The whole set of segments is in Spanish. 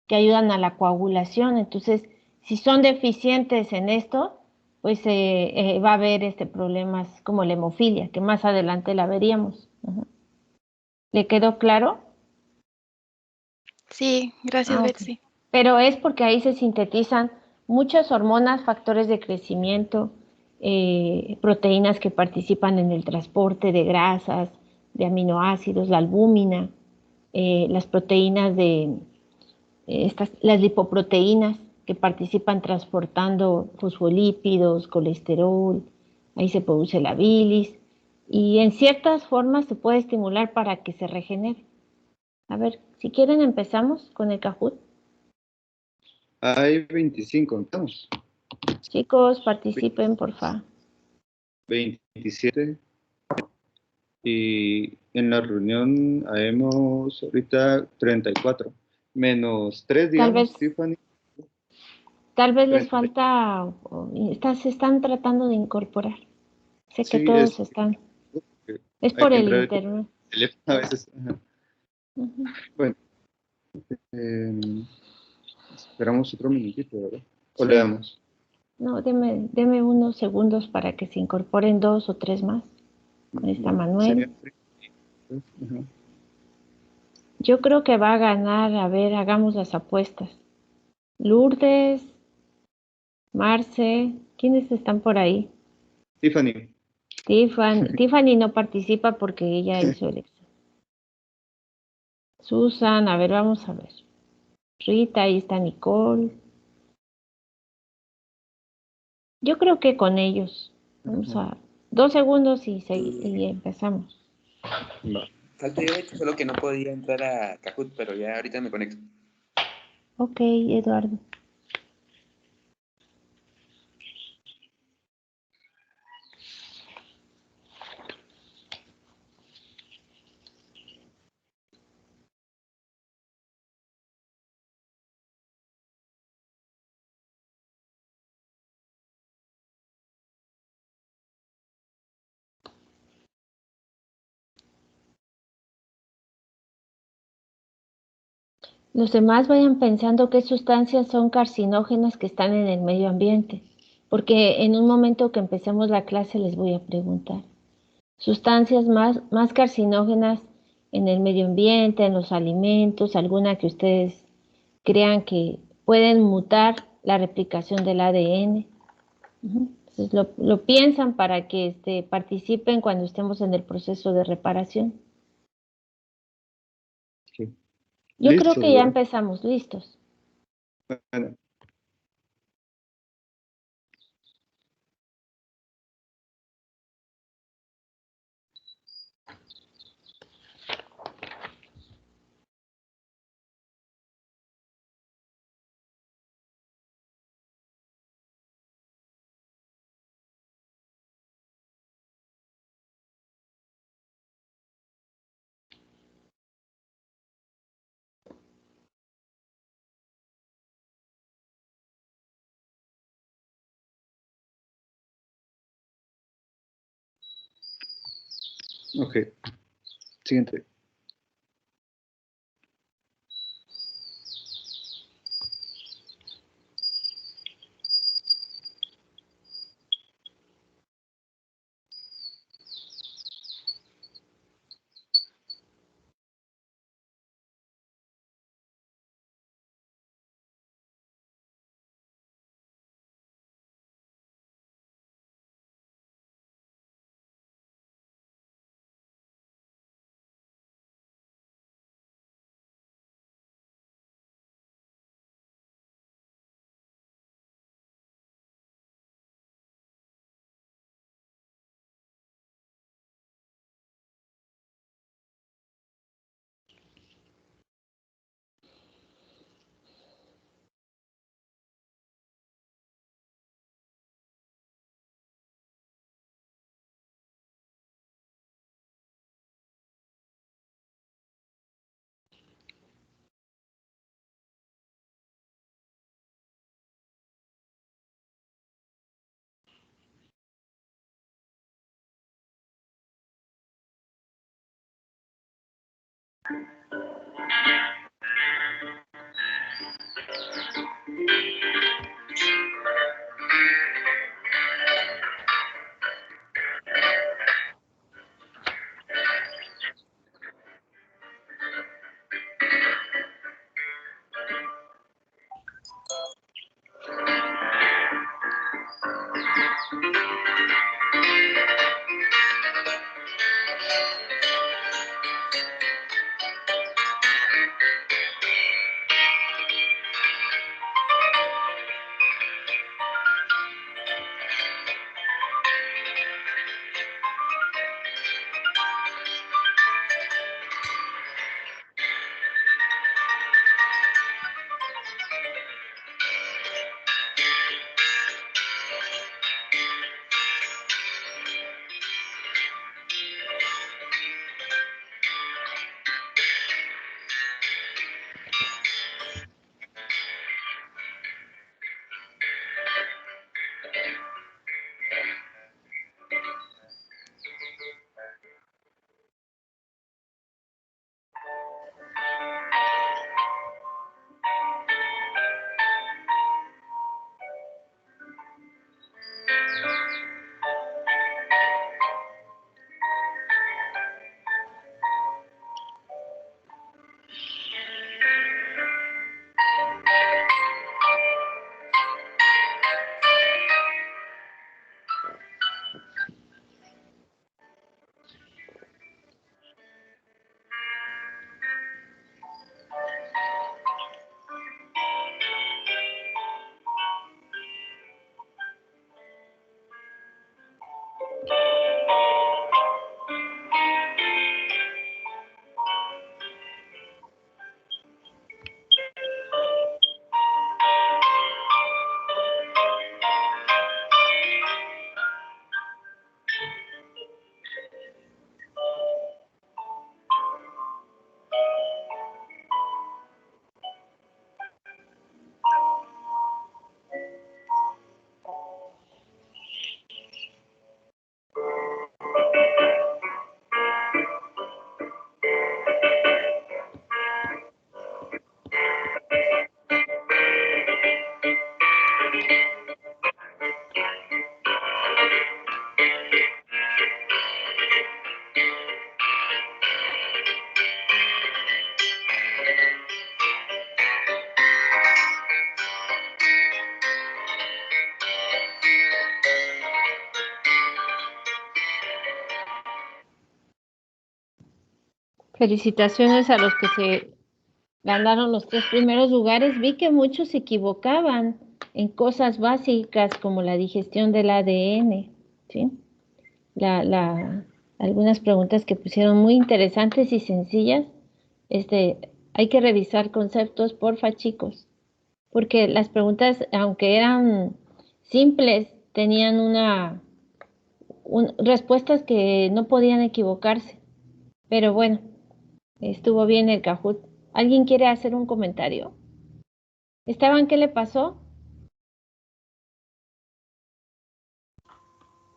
que ayudan a la coagulación. Entonces, si son deficientes en esto, pues va a haber problemas como la hemofilia, que más adelante la veríamos. Ujú. ¿Le quedó claro? Sí, gracias, Ah, ok. Betsy. Pero es porque ahí se sintetizan muchas hormonas, factores de crecimiento, proteínas que participan en el transporte de grasas, de aminoácidos, la albúmina, las proteínas las lipoproteínas que participan transportando fosfolípidos, colesterol, ahí se produce la bilis y en ciertas formas se puede estimular para que se regenere. A ver, si quieren empezamos con el Kahoot. Hay 25, ¿estamos? Chicos, participen, porfa. 27. Y en la reunión haremos ahorita 34. Menos 3, Tal digamos, vez, Tiffany. tal vez les 30. falta, se están tratando de incorporar. Sé que Sí, todos están. Es hay por que el entrar el internet. teléfono a veces. Ajá. Ujú. Bueno, esperamos otro minutito, ¿verdad? O le Sí. damos. No, deme unos segundos para que se incorporen 2 o 3 más. Ahí está Bueno, sería. Manuel. Ajá. Yo creo que va a ganar, a ver, hagamos las apuestas. Lourdes, Marce, ¿quiénes están por ahí? Tiffany. Tiffany no participa porque ella hizo el examen. Susan, a ver, vamos a ver. Rita, ahí está Nicole. Yo creo que con ellos. Vamos Ajá. a 2 segundos y empezamos. Va. Falta yo, Betsy, solo que no podía entrar a Kahoot, pero ya ahorita me conecto. Ok, Eduardo. Los demás vayan pensando qué sustancias son carcinógenas que están en el medio ambiente, porque en un momento que empecemos la clase les voy a preguntar. Sustancias más carcinógenas en el medio ambiente, en los alimentos, alguna que ustedes crean que pueden mutar la replicación del ADN. Ujú. Entonces lo piensan para que participen cuando estemos en el proceso de reparación. Sí. Yo creo Listos, que ya ¿verdad? empezamos, listos. Bueno, ok. Siguiente. Felicitaciones a los que se ganaron los 3 primeros lugares. Vi que muchos se equivocaban en cosas básicas como la digestión del ADN, ¿sí? Algunas preguntas que pusieron muy interesantes y sencillas. Hay que revisar conceptos, porfa, chicos, porque las preguntas, aunque eran simples, tenían respuestas que no podían equivocarse. Pero bueno, estuvo bien el Kahoot. ¿Alguien quiere hacer un comentario? Esteban, ¿qué le pasó?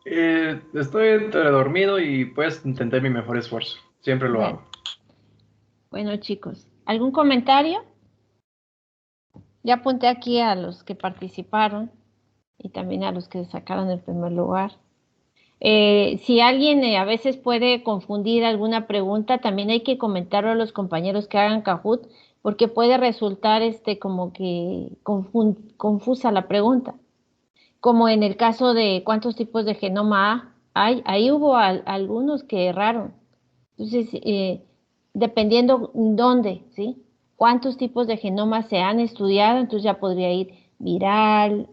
Estoy entre dormido y pues intenté mi mejor esfuerzo. Siempre lo hago. Bueno, chicos, ¿algún comentario? Ya apunté aquí a los que participaron y también a los que sacaron el primer lugar. Si alguien a veces puede confundir alguna pregunta, también hay que comentarlo a los compañeros que hagan Kahoot, porque puede resultar como que confusa la pregunta. Como en el caso de cuántos tipos de genoma hay, ahí hubo algunos que erraron. Entonces, dependiendo dónde, ¿sí? Cuántos tipos de genomas se han estudiado, entonces ya podría ir viral,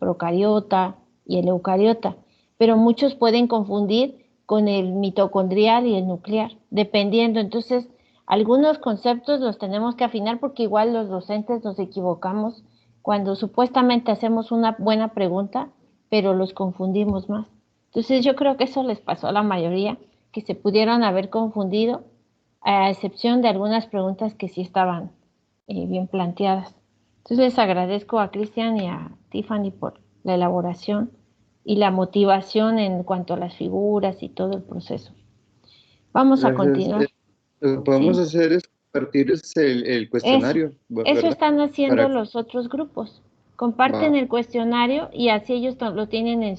procariota y el eucariota. Pero muchos pueden confundir con el mitocondrial y el nuclear, dependiendo. Entonces, algunos conceptos los tenemos que afinar porque igual los docentes nos equivocamos cuando supuestamente hacemos una buena pregunta, pero los confundimos más. Entonces, yo creo que eso les pasó a la mayoría, que se pudieron haber confundido, a excepción de algunas preguntas que sí estaban bien planteadas. Entonces les agradezco a Cristian y a Tiffany por la elaboración y la motivación en cuanto a las figuras y todo el proceso. Vamos a continuar. Lo que podemos hacer es compartir el cuestionario, Eso ¿verdad? están haciendo los otros grupos. Comparten el cuestionario y así ellos lo tienen en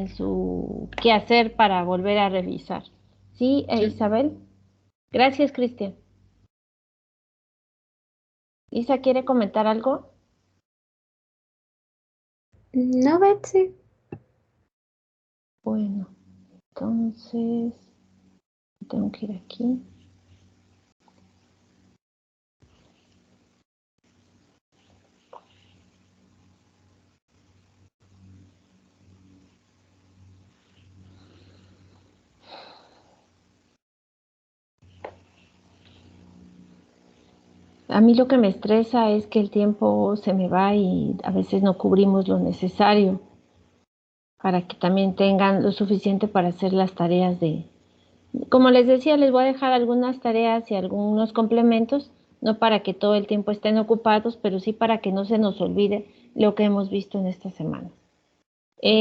su quehacer para volver a revisar. ¿Sí, Sí. Isabel? Gracias, Cristian. ¿Isa quiere comentar algo? No, Betsy. Bueno, entonces tengo que ir aquí. A mí lo que me estresa es que el tiempo se me va y a veces no cubrimos lo necesario para que también tengan lo suficiente para hacer las tareas Como les decía, les voy a dejar algunas tareas y algunos complementos, no para que todo el tiempo estén ocupados, pero sí para que no se nos olvide lo que hemos visto en esta semana.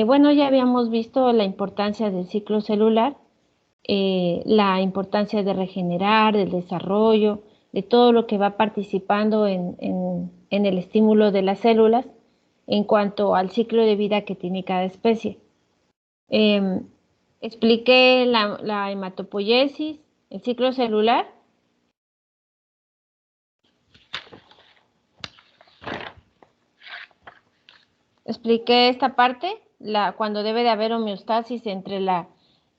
Bueno, ya habíamos visto la importancia del ciclo celular, la importancia de regenerar, del desarrollo, de todo lo que va participando en el estímulo de las células en cuanto al ciclo de vida que tiene cada especie. Expliqué la hematopoiesis, el ciclo celular. Expliqué esta parte, cuando debe de haber homeostasis entre la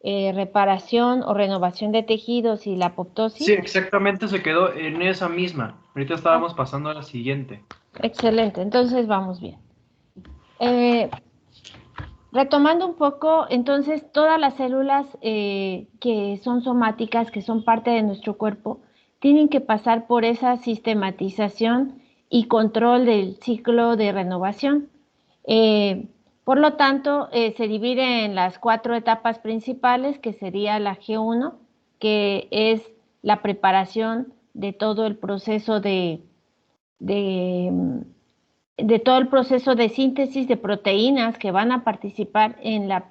reparación o renovación de tejidos y la apoptosis. Sí, exactamente, se quedó en esa misma. Ahorita estábamos pasando a la siguiente. Excelente, entonces vamos bien. Retomando un poco, entonces todas las células que son somáticas, que son parte de nuestro cuerpo, tienen que pasar por esa sistematización y control del ciclo de renovación. Por lo tanto, se divide en las 4 etapas principales, que sería la G1, que es la preparación de todo el proceso de todo el proceso de síntesis de proteínas que van a participar en la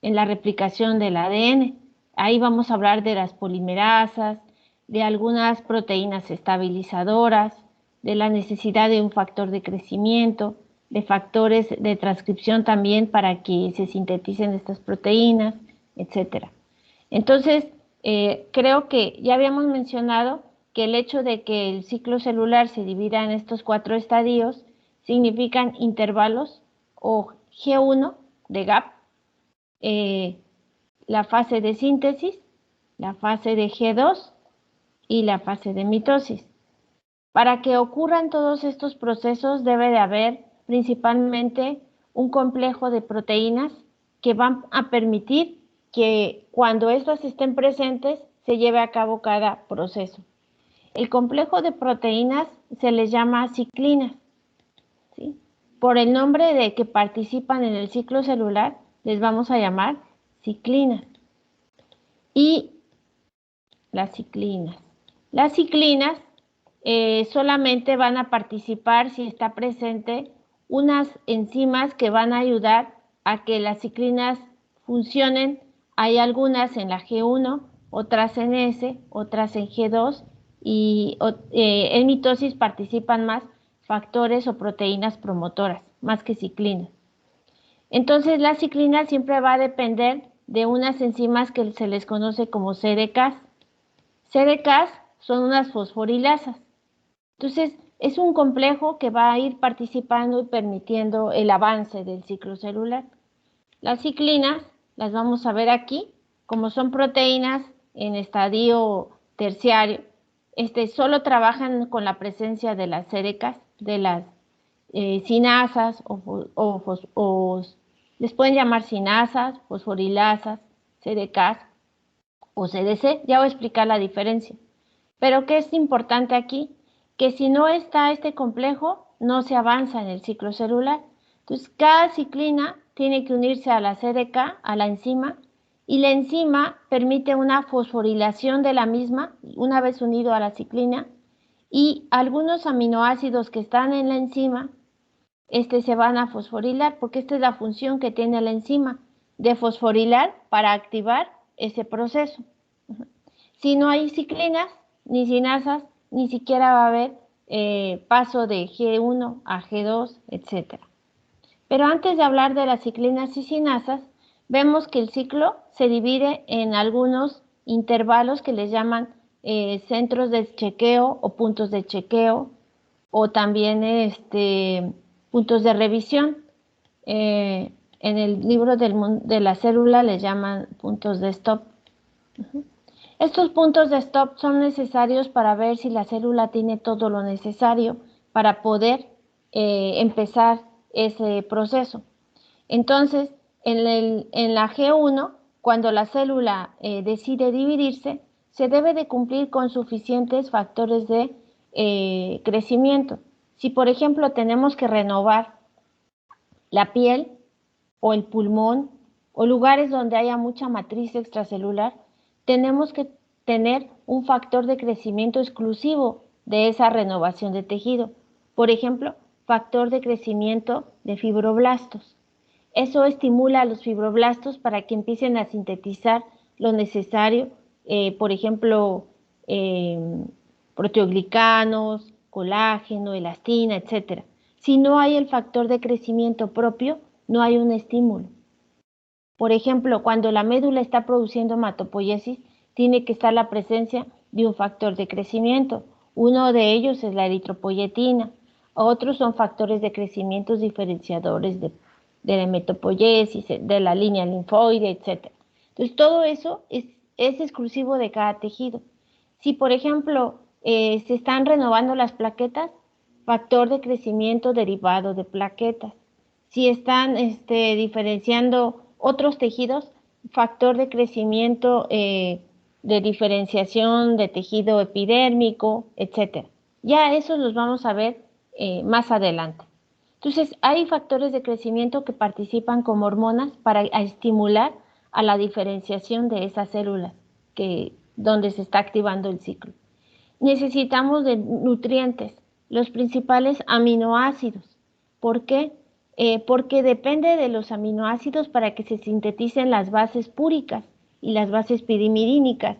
replicación del ADN. Ahí vamos a hablar de las polimerasas, de algunas proteínas estabilizadoras, de la necesidad de un factor de crecimiento, de factores de transcripción también para que se sinteticen estas proteínas, etc. Entonces, creo que ya habíamos mencionado que el hecho de que el ciclo celular se divida en estos 4 estadios significan intervalos o G1 de GAP, la fase de síntesis, la fase de G2 y la fase de mitosis. Para que ocurran todos estos procesos debe de haber principalmente un complejo de proteínas que van a permitir que cuando estas estén presentes se lleve a cabo cada proceso. El complejo de proteínas se les llama ciclinas, ¿sí? Por el nombre de que participan en el ciclo celular, les vamos a llamar ciclinas. Y las ciclinas. Las ciclinas solamente van a participar si está presente unas enzimas que van a ayudar a que las ciclinas funcionen. Hay algunas en la G1, otras en S, otras en G2 y en mitosis participan más factores o proteínas promotoras, más que ciclinas. Entonces la ciclina siempre va a depender de unas enzimas que se les conoce como CDKs. CDKs son unas fosforilasas. Entonces, es un complejo que va a ir participando y permitiendo el avance del ciclo celular. Las ciclinas las vamos a ver aquí, como son proteínas en estadio terciario, solo trabajan con la presencia de las CDKs, de las cinasas o les pueden llamar cinasas, fosforilasas, CDKs o CDC. Ya voy a explicar la diferencia. Pero ¿qué es importante aquí? Que si no está este complejo, no se avanza en el ciclo celular. Entonces, cada ciclina tiene que unirse a la CDK, a la enzima, y la enzima permite una fosforilación de la misma, una vez unido a la ciclina, y algunos aminoácidos que están en la enzima, se van a fosforilar, porque esta es la función que tiene la enzima, de fosforilar para activar ese proceso. Si no hay ciclinas, ni cinasas, ni siquiera va a haber paso de G1 a G2, etc. Pero antes de hablar de las ciclinas y cinasas, vemos que el ciclo se divide en algunos intervalos que les llaman centros de chequeo o puntos de chequeo, o también puntos de revisión. En el libro de la célula les llaman puntos de stop. Estos puntos de stop son necesarios para ver si la célula tiene todo lo necesario para poder empezar ese proceso. Entonces, en la G1, cuando la célula decide dividirse, se debe de cumplir con suficientes factores de crecimiento. Si, por ejemplo, tenemos que renovar la piel o el pulmón o lugares donde haya mucha matriz extracelular, tenemos que tener un factor de crecimiento exclusivo de esa renovación de tejido. Por ejemplo, factor de crecimiento de fibroblastos. Eso estimula a los fibroblastos para que empiecen a sintetizar lo necesario, por ejemplo, proteoglicanos, colágeno, elastina, etc. Si no hay el factor de crecimiento propio, no hay un estímulo. Por ejemplo, cuando la médula está produciendo hematopoiesis, tiene que estar la presencia de un factor de crecimiento. Uno de ellos es la eritropoyetina. Otros son factores de crecimiento diferenciadores de la hematopoiesis, de la línea linfoide, etc. Entonces, todo eso es exclusivo de cada tejido. Si, por ejemplo, se están renovando las plaquetas, factor de crecimiento derivado de plaquetas. Si están diferenciando otros tejidos, factor de crecimiento de diferenciación de tejido epidérmico, etc. Ya esos los vamos a ver más adelante. Entonces, hay factores de crecimiento que participan como hormonas para estimular a la diferenciación de esas células donde se está activando el ciclo. Necesitamos de nutrientes, los principales aminoácidos. ¿Por qué? Porque depende de los aminoácidos para que se sinteticen las bases púricas y las bases pirimidínicas.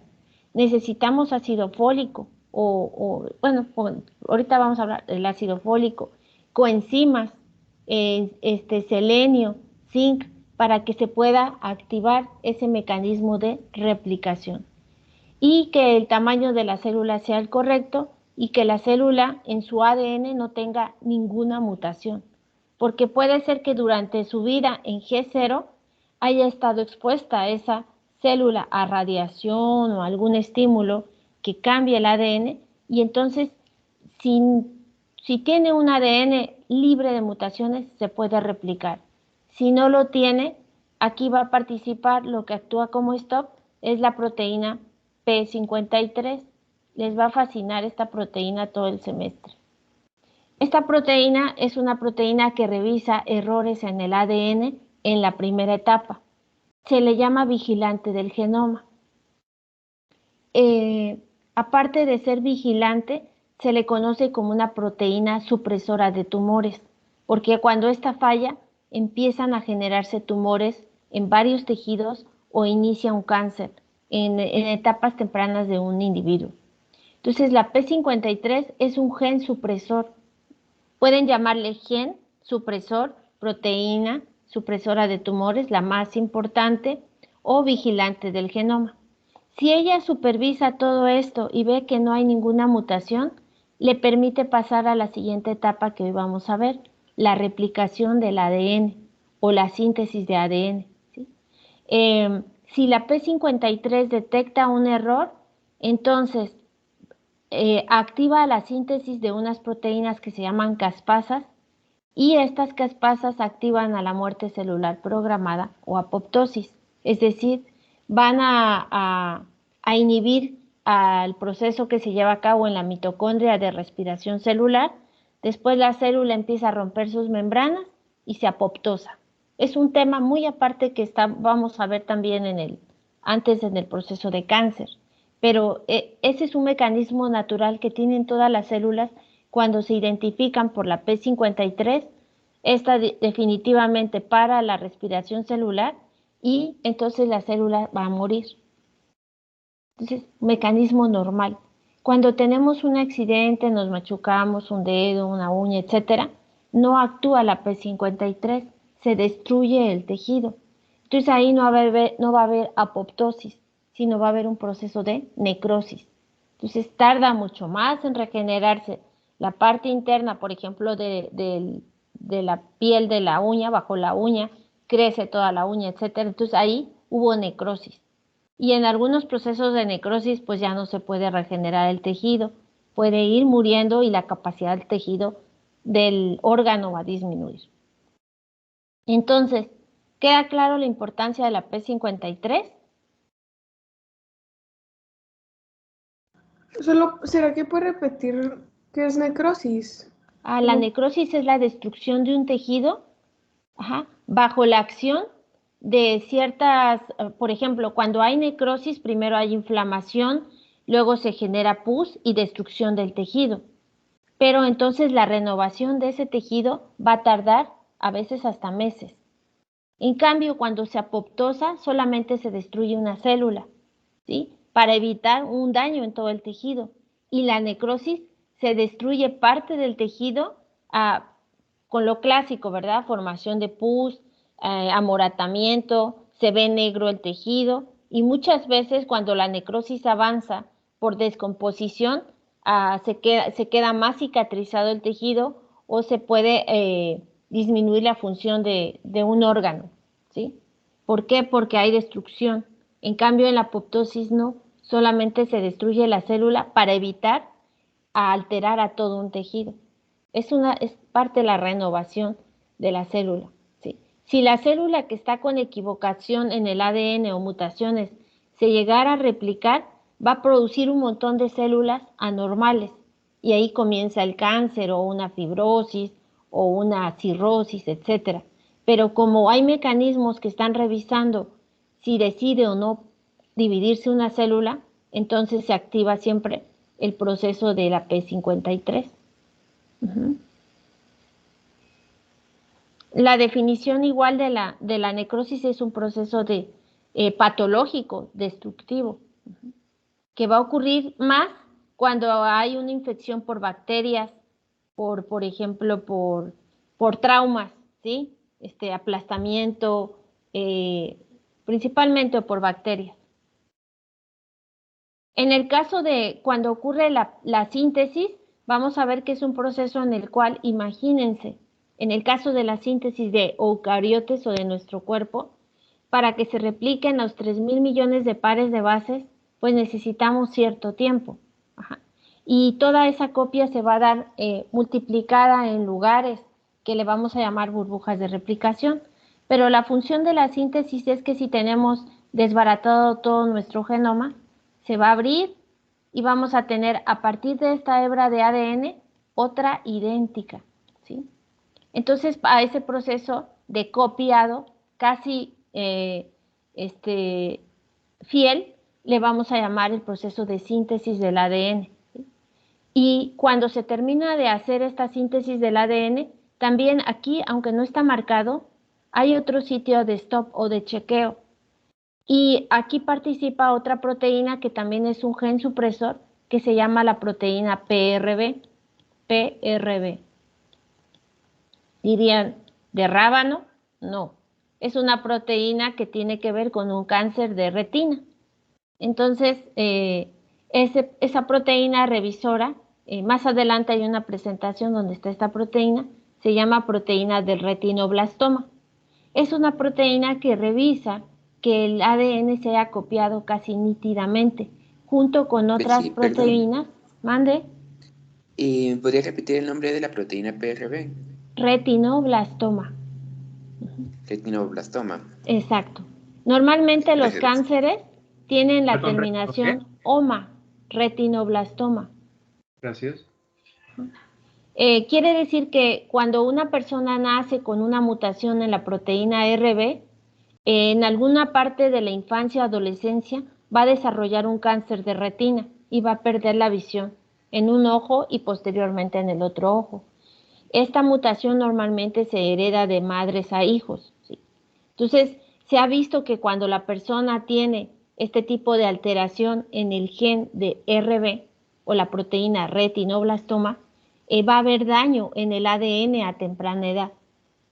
Necesitamos ácido fólico, ahorita vamos a hablar del ácido fólico, coenzimas, selenio, zinc, para que se pueda activar ese mecanismo de replicación. Y que el tamaño de la célula sea el correcto y que la célula en su ADN no tenga ninguna mutación. Porque puede ser que durante su vida en G0 haya estado expuesta a esa célula a radiación o algún estímulo que cambie el ADN, y entonces si tiene un ADN libre de mutaciones, se puede replicar. Si no lo tiene, aquí va a participar, lo que actúa como stop es la proteína P53. Les va a fascinar esta proteína todo el semestre. Esta proteína es una proteína que revisa errores en el ADN en la primera etapa. Se le llama vigilante del genoma. Aparte de ser vigilante, se le conoce como una proteína supresora de tumores, porque cuando esta falla, empiezan a generarse tumores en varios tejidos o inicia un cáncer en etapas tempranas de un individuo. Entonces, la P53 es un gen supresor. Pueden llamarle gen supresor, proteína supresora de tumores, la más importante, o vigilante del genoma. Si ella supervisa todo esto y ve que no hay ninguna mutación, le permite pasar a la siguiente etapa que hoy vamos a ver, la replicación del ADN o la síntesis de ADN. ¿Sí? Si la P53 detecta un error, entonces activa la síntesis de unas proteínas que se llaman caspasas, y estas caspasas activan a la muerte celular programada o apoptosis, es decir, van a inhibir al proceso que se lleva a cabo en la mitocondria de respiración celular. Después la célula empieza a romper sus membranas y se apoptosa. Es un tema muy aparte que vamos a ver también antes en el proceso de cáncer, pero ese es un mecanismo natural que tienen todas las células. Cuando se identifican por la P53, esta definitivamente para la respiración celular y entonces la célula va a morir. Entonces, mecanismo normal. Cuando tenemos un accidente, nos machucamos un dedo, una uña, etcétera, no actúa la P53, se destruye el tejido. Entonces ahí no va a haber apoptosis, sino va a haber un proceso de necrosis. Entonces tarda mucho más en regenerarse la parte interna, por ejemplo, de la piel de la uña, bajo la uña, crece toda la uña, etcétera. Entonces ahí hubo necrosis. Y en algunos procesos de necrosis, pues ya no se puede regenerar el tejido, puede ir muriendo y la capacidad del tejido del órgano va a disminuir. Entonces, ¿queda claro la importancia de la P53? ¿Será que puede repetir qué es necrosis? La necrosis es la destrucción de un tejido bajo la acción de ciertas, por ejemplo, cuando hay necrosis, primero hay inflamación, luego se genera pus y destrucción del tejido. Pero entonces la renovación de ese tejido va a tardar a veces hasta meses. En cambio, cuando se apoptosa, solamente se destruye una célula, ¿sí? Para evitar un daño en todo el tejido. Y la necrosis se destruye parte del tejido con lo clásico, ¿verdad? Formación de pus, amoratamiento, se ve negro el tejido, y muchas veces cuando la necrosis avanza por descomposición, se queda más cicatrizado el tejido o se puede disminuir la función de un órgano, ¿sí? ¿Por qué? Porque hay destrucción. En cambio, en la apoptosis no, solamente se destruye la célula para evitar alterar a todo un tejido. Es parte de la renovación de la célula, ¿sí? Si la célula que está con equivocación en el ADN o mutaciones se llegara a replicar, va a producir un montón de células anormales y ahí comienza el cáncer o una fibrosis o una cirrosis, etcétera. Pero como hay mecanismos que están revisando si decide o no dividirse una célula, entonces se activa siempre el proceso de la P53. La definición igual de la necrosis es un proceso patológico, destructivo, que va a ocurrir más cuando hay una infección por bacterias, por ejemplo, por traumas, ¿sí? Aplastamiento, principalmente por bacterias. En el caso de cuando ocurre la síntesis, vamos a ver que es un proceso en el cual, imagínense, en el caso de la síntesis de eucariotes o de nuestro cuerpo, para que se repliquen los 3.000 millones de pares de bases, pues necesitamos cierto tiempo. Ajá. Y toda esa copia se va a dar multiplicada en lugares que le vamos a llamar burbujas de replicación. Pero la función de la síntesis es que si tenemos desbaratado todo nuestro genoma, se va a abrir y vamos a tener a partir de esta hebra de ADN otra idéntica, ¿sí? Entonces, a ese proceso de copiado casi fiel, le vamos a llamar el proceso de síntesis del ADN. ¿Sí? Y cuando se termina de hacer esta síntesis del ADN, también aquí, aunque no está marcado, hay otro sitio de stop o de chequeo. Y aquí participa otra proteína que también es un gen supresor, que se llama la proteína PRB. PRB. Dirían, ¿de rábano? No. Es una proteína que tiene que ver con un cáncer de retina. Entonces, esa proteína revisora, más adelante hay una presentación donde está esta proteína, se llama proteína del retinoblastoma. Es una proteína que revisa que el ADN se haya copiado casi nítidamente, junto con otras proteínas. Mande. ¿Podría repetir el nombre de la proteína PRB? Retinoblastoma. Retinoblastoma. Exacto. Normalmente los Gracias. cánceres tienen la Perdón, terminación OMA, retinoblastoma. Gracias. Quiere decir que cuando una persona nace con una mutación en la proteína RB, en alguna parte de la infancia o adolescencia va a desarrollar un cáncer de retina y va a perder la visión en un ojo y posteriormente en el otro ojo. Esta mutación normalmente se hereda de madres a hijos, ¿sí? Entonces, se ha visto que cuando la persona tiene este tipo de alteración en el gen de RB o la proteína retinoblastoma, va a haber daño en el ADN a temprana edad.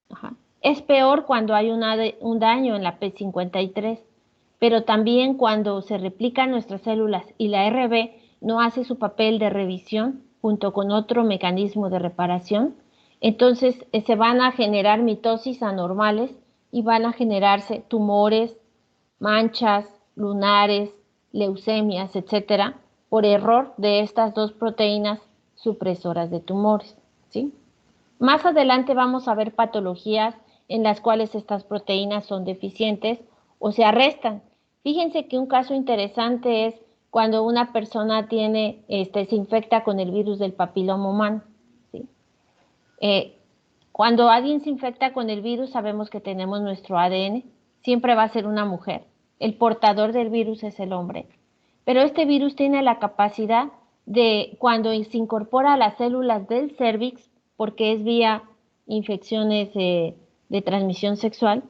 Ajá. Es peor cuando hay un daño en la P53, pero también cuando se replican nuestras células y la RB no hace su papel de revisión junto con otro mecanismo de reparación, entonces se van a generar mitosis anormales y van a generarse tumores, manchas, lunares, leucemias, etcétera, por error de estas dos proteínas supresoras de tumores, ¿sí? Más adelante vamos a ver patologías en las cuales estas proteínas son deficientes o se arrestan. Fíjense que un caso interesante es cuando una persona se infecta con el virus del papiloma humano, ¿sí? Cuando alguien se infecta con el virus, sabemos que tenemos nuestro ADN, siempre va a ser una mujer. El portador del virus es el hombre. Pero este virus tiene la capacidad de, cuando se incorpora a las células del cérvix, porque es vía infecciones de transmisión sexual,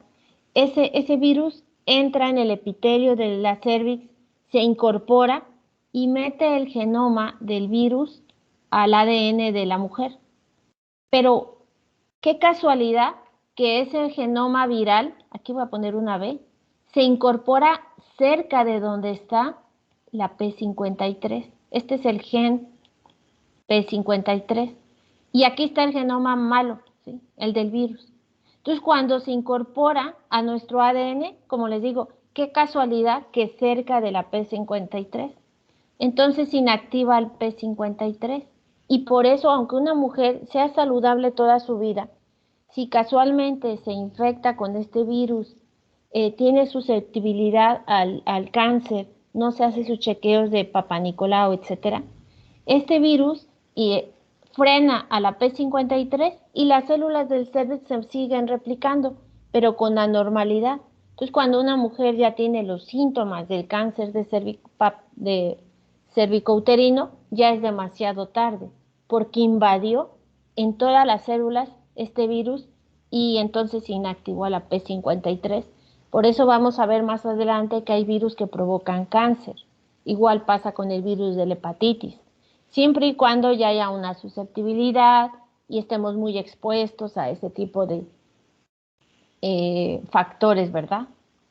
ese virus entra en el epitelio de la cérvix, se incorpora y mete el genoma del virus al ADN de la mujer. Pero qué casualidad que ese genoma viral, aquí voy a poner una B, se incorpora cerca de donde está la P53. Este es el gen P53. Y aquí está el genoma malo, ¿sí? El del virus. Entonces, cuando se incorpora a nuestro ADN, como les digo, qué casualidad que cerca de la P53. Entonces inactiva el P53. Y por eso, aunque una mujer sea saludable toda su vida, si casualmente se infecta con este virus, tiene susceptibilidad al cáncer, no se hace sus chequeos de Papá Nicolau, etc. Este virus frena a la P53 y las células del cérvix se siguen replicando, pero con anormalidad. Entonces, cuando una mujer ya tiene los síntomas del cáncer de cervicouterino, ya es demasiado tarde, porque invadió en todas las células este virus y entonces inactivó a la P53. Por eso vamos a ver más adelante que hay virus que provocan cáncer. Igual pasa con el virus de la hepatitis. Siempre y cuando ya haya una susceptibilidad y estemos muy expuestos a ese tipo de factores, ¿verdad?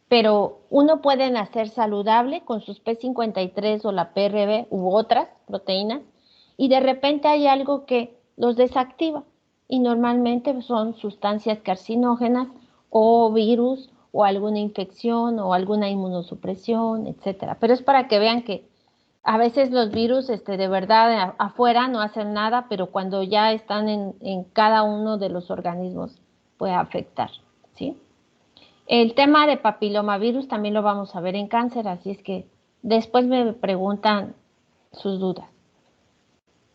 Pero uno puede nacer saludable con sus P53 o la PRB u otras proteínas y de repente hay algo que los desactiva y normalmente son sustancias carcinógenas o virus o alguna infección o alguna inmunosupresión, etcétera. Pero es para que vean que a veces los virus de verdad afuera no hacen nada, pero cuando ya están en cada uno de los organismos puede afectar, ¿sí? El tema de papilomavirus también lo vamos a ver en cáncer, así es que después me preguntan sus dudas.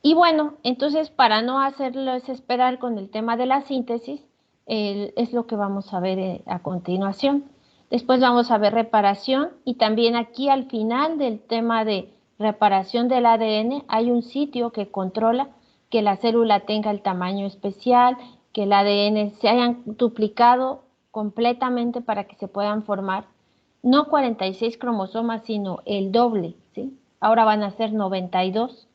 Y bueno, entonces para no hacerlos esperar con el tema de la síntesis, es lo que vamos a ver a continuación. Después vamos a ver reparación y también aquí al final del tema de reparación del ADN hay un sitio que controla que la célula tenga el tamaño especial, que el ADN se hayan duplicado completamente para que se puedan formar no 46 cromosomas, sino el doble, ¿sí? Ahora van a ser 92.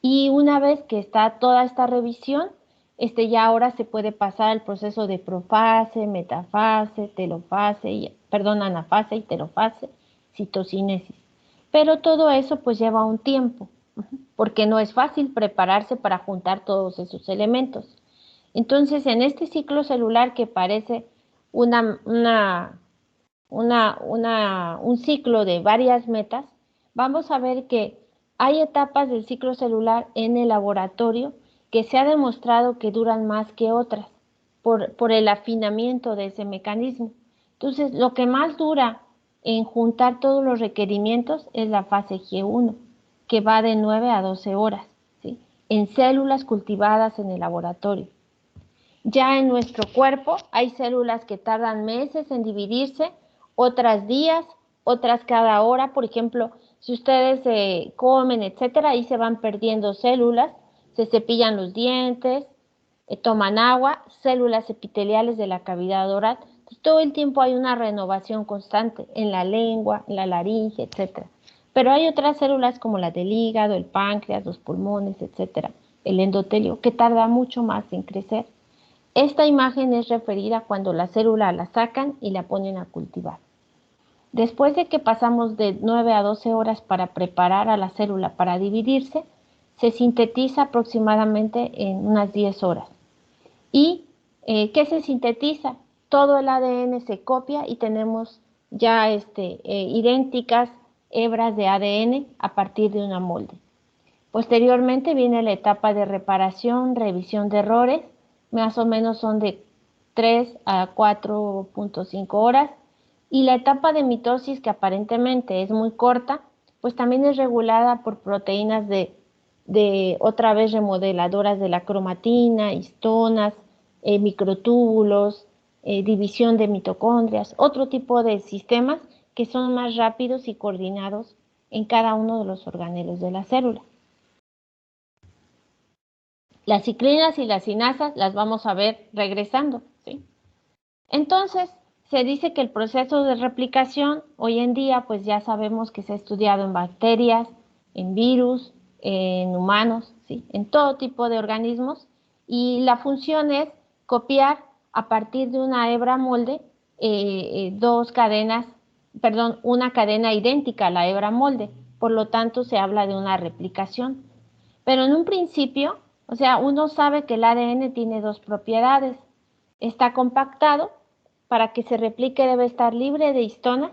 Y una vez que está toda esta revisión, ya ahora se puede pasar al proceso de profase, metafase, telofase, anafase y telofase, citocinesis. Pero todo eso pues lleva un tiempo, porque no es fácil prepararse para juntar todos esos elementos. Entonces, en este ciclo celular que parece un ciclo de varias metas, vamos a ver que hay etapas del ciclo celular en el laboratorio que se ha demostrado que duran más que otras por el afinamiento de ese mecanismo. Entonces, lo que más dura en juntar todos los requerimientos es la fase G1, que va de 9 a 12 horas, ¿sí? En células cultivadas en el laboratorio. Ya en nuestro cuerpo hay células que tardan meses en dividirse, otras días, otras cada hora. Por ejemplo, si ustedes comen, etcétera, ahí se van perdiendo células, se cepillan los dientes, toman agua, células epiteliales de la cavidad oral. Entonces, todo el tiempo hay una renovación constante en la lengua, en la laringe, etcétera. Pero hay otras células como la del hígado, el páncreas, los pulmones, etcétera, el endotelio, que tarda mucho más en crecer. Esta imagen es referida cuando la célula la sacan y la ponen a cultivar. Después de que pasamos de 9 a 12 horas para preparar a la célula para dividirse, se sintetiza aproximadamente en unas 10 horas. ¿Y qué se sintetiza? Todo el ADN se copia y tenemos ya idénticas hebras de ADN a partir de una molde. Posteriormente viene la etapa de reparación, revisión de errores, más o menos son de 3 a 4.5 horas, y la etapa de mitosis, que aparentemente es muy corta, pues también es regulada por proteínas de otra vez remodeladoras de la cromatina, histonas, microtúbulos, división de mitocondrias, otro tipo de sistemas que son más rápidos y coordinados en cada uno de los organelos de la célula. Las ciclinas y las cinasas las vamos a ver regresando, ¿sí? Entonces, se dice que el proceso de replicación hoy en día, pues ya sabemos que se ha estudiado en bacterias, en virus, en humanos, ¿sí? En todo tipo de organismos, y la función es copiar a partir de una hebra molde una cadena idéntica a la hebra molde, por lo tanto se habla de una replicación. Pero en un principio, o sea, uno sabe que el ADN tiene dos propiedades. Está compactado, para que se replique debe estar libre de histonas,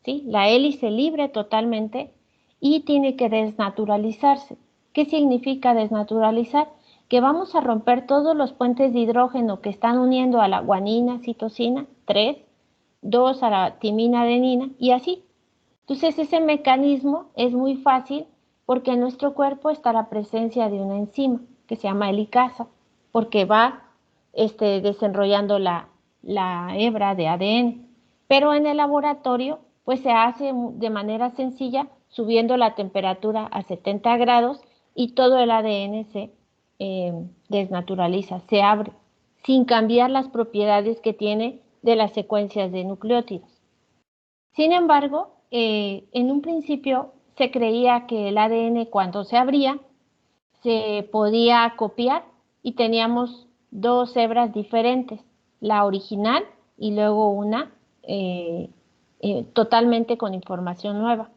¿sí? La hélice libre totalmente, y tiene que desnaturalizarse. ¿Qué significa desnaturalizar? Que vamos a romper todos los puentes de hidrógeno que están uniendo a la guanina, citosina, 3, 2 a la timina, adenina, y así. Entonces ese mecanismo es muy fácil porque en nuestro cuerpo está la presencia de una enzima que se llama helicasa, porque va desenrollando la hebra de ADN. Pero en el laboratorio pues se hace de manera sencilla subiendo la temperatura a 70 grados y todo el ADN se desnaturaliza, se abre, sin cambiar las propiedades que tiene de las secuencias de nucleótidos. Sin embargo, en un principio se creía que el ADN cuando se abría se podía copiar y teníamos dos hebras diferentes, la original y luego una totalmente con información nueva.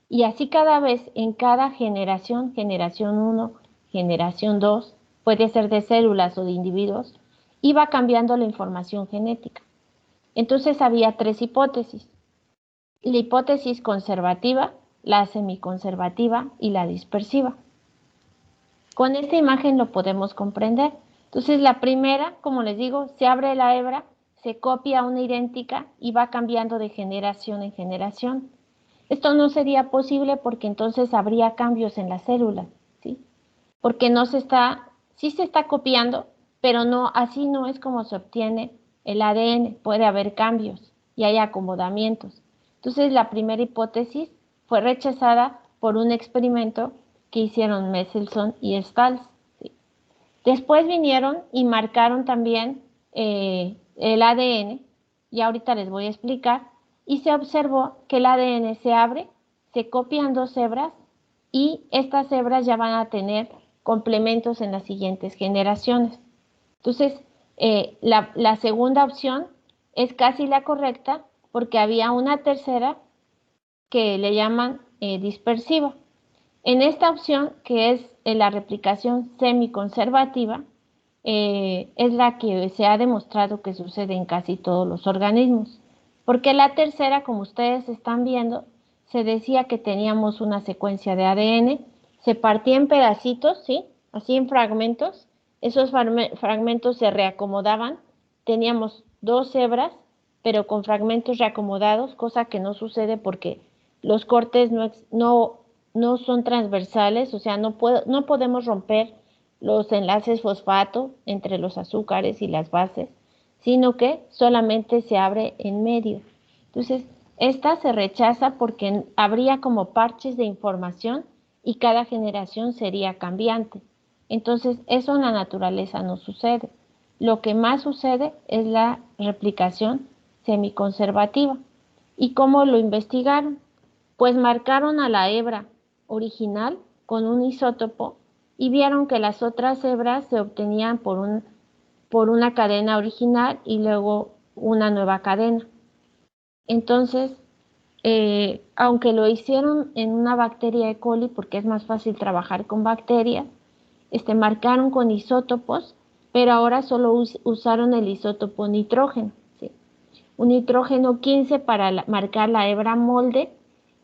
Y así cada vez, en cada generación, generación 1, generación 2, puede ser de células o de individuos, iba cambiando la información genética. Entonces había tres hipótesis: la hipótesis conservativa, la semiconservativa y la dispersiva. Con esta imagen lo podemos comprender. Entonces la primera, como les digo, se abre la hebra, se copia una idéntica y va cambiando de generación en generación. Esto no sería posible porque entonces habría cambios en la célula, ¿sí? Porque sí se está copiando, pero no, así no es como se obtiene el ADN. Puede haber cambios y hay acomodamientos. Entonces la primera hipótesis fue rechazada por un experimento que hicieron Mendelssohn y Stals, ¿sí? Después vinieron y marcaron también el ADN, y ahorita les voy a explicar, y se observó que el ADN se abre, se copian dos hebras, y estas hebras ya van a tener complementos en las siguientes generaciones. Entonces, la segunda opción es casi la correcta, porque había una tercera que le llaman dispersiva. En esta opción, que es la replicación semiconservativa, es la que se ha demostrado que sucede en casi todos los organismos. Porque la tercera, como ustedes están viendo, se decía que teníamos una secuencia de ADN, se partía en pedacitos, ¿sí? Así en fragmentos, esos fragmentos se reacomodaban, teníamos dos hebras, pero con fragmentos reacomodados, cosa que no sucede porque los cortes no son transversales, o sea, no podemos romper los enlaces fosfato entre los azúcares y las bases, sino que solamente se abre en medio. Entonces, esta se rechaza porque habría como parches de información y cada generación sería cambiante. Entonces, eso en la naturaleza no sucede. Lo que más sucede es la replicación semiconservativa. ¿Y cómo lo investigaron? Pues marcaron a la hebra original con un isótopo y vieron que las otras hebras se obtenían por una cadena original y luego una nueva cadena. Entonces, aunque lo hicieron en una bacteria E. coli, porque es más fácil trabajar con bacterias, marcaron con isótopos, pero ahora solo usaron el isótopo nitrógeno, ¿sí? Un nitrógeno 15 para marcar la hebra molde.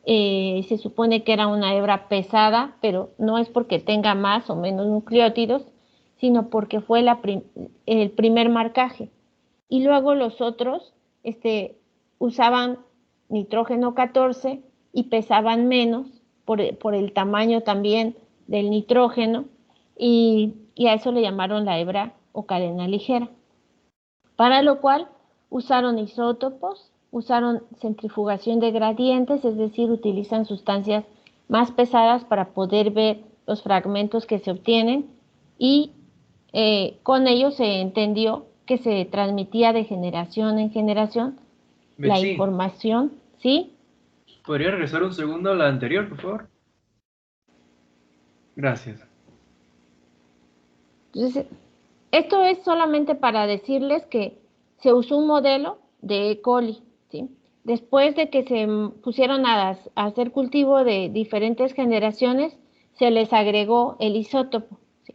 Se supone que era una hebra pesada, pero no es porque tenga más o menos nucleótidos, sino porque fue el primer marcaje. Y luego los otros usaban nitrógeno 14 y pesaban menos por el tamaño también del nitrógeno, y a eso le llamaron la hebra o cadena ligera. Para lo cual usaron isótopos, usaron centrifugación de gradientes, es decir, utilizan sustancias más pesadas para poder ver los fragmentos que se obtienen, y con ello se entendió que se transmitía de generación en generación la Betsy, información, ¿sí? ¿podría regresar un segundo a la anterior, por favor? Gracias. Entonces, esto es solamente para decirles que se usó un modelo de E. coli, ¿sí? Después de que se pusieron a hacer cultivo de diferentes generaciones, se les agregó el isótopo, ¿sí?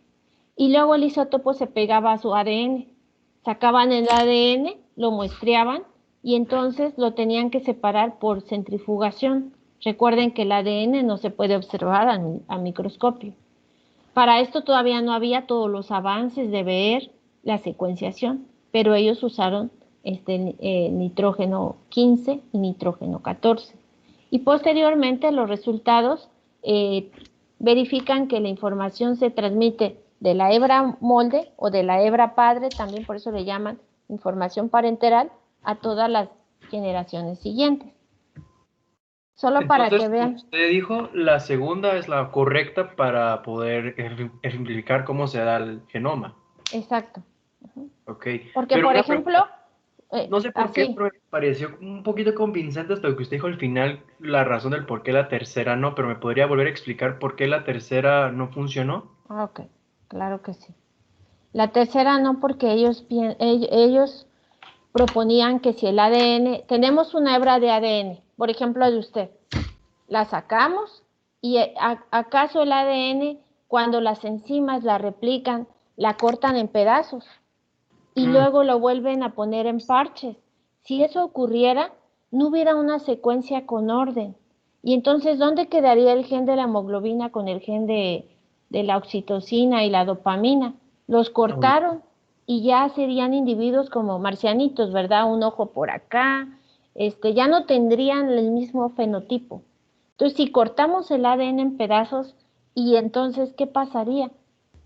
Y luego el isótopo se pegaba a su ADN. Sacaban el ADN, lo muestreaban y entonces lo tenían que separar por centrifugación. Recuerden que el ADN no se puede observar a microscopio. Para esto todavía no había todos los avances de ver la secuenciación, pero ellos usaron nitrógeno 15 y nitrógeno 14. Y posteriormente los resultados verifican que la información se transmite de la hebra molde o de la hebra padre, también por eso le llaman información parenteral, a todas las generaciones siguientes. Solo para que vean. Usted dijo, la segunda es la correcta para poder ejemplificar cómo se da el genoma. Exacto. Ok. Porque, Pero por una ejemplo, no sé por qué, así. pero me pareció un poquito convincente hasta lo que usted dijo al final, la razón del por qué la tercera no, pero ¿me podría volver a explicar por qué la tercera no funcionó? Ok, claro que sí. La tercera no, porque ellos proponían que si el ADN, tenemos una hebra de ADN, por ejemplo de usted, la sacamos y acaso el ADN, cuando las enzimas la replican, la cortan en pedazos y luego lo vuelven a poner en parches. Si eso ocurriera, no hubiera una secuencia con orden. Y entonces, ¿dónde quedaría el gen de la hemoglobina con el gen de la oxitocina y la dopamina? Los cortaron y ya serían individuos como marcianitos, ¿verdad? Un ojo por acá, ya no tendrían el mismo fenotipo. Entonces, si cortamos el ADN en pedazos, ¿y entonces qué pasaría?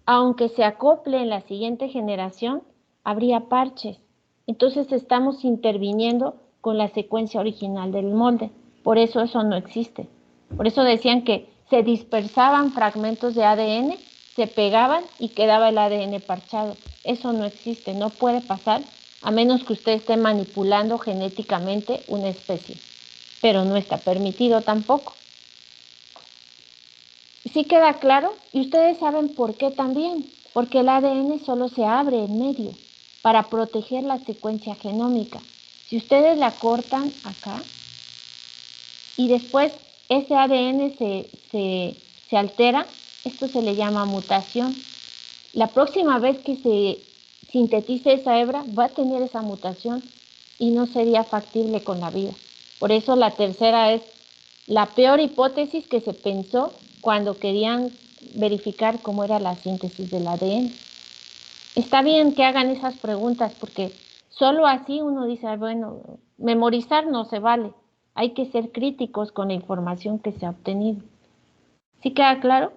Aunque se acople en la siguiente generación, habría parches. Entonces estamos interviniendo con la secuencia original del molde. Por eso no existe. Por eso decían que se dispersaban fragmentos de ADN, se pegaban y quedaba el ADN parchado. Eso no existe, no puede pasar a menos que usted esté manipulando genéticamente una especie. Pero no está permitido tampoco. ¿Sí queda claro? Y ustedes saben por qué también. Porque el ADN solo se abre en medio para proteger la secuencia genómica. Si ustedes la cortan acá y después ese ADN se altera, esto se le llama mutación. La próxima vez que se sintetice esa hebra va a tener esa mutación y no sería factible con la vida. Por eso la tercera es la peor hipótesis que se pensó cuando querían verificar cómo era la síntesis del ADN. Está bien que hagan esas preguntas porque solo así uno dice, bueno, memorizar no se vale. Hay que ser críticos con la información que se ha obtenido. ¿Sí queda claro,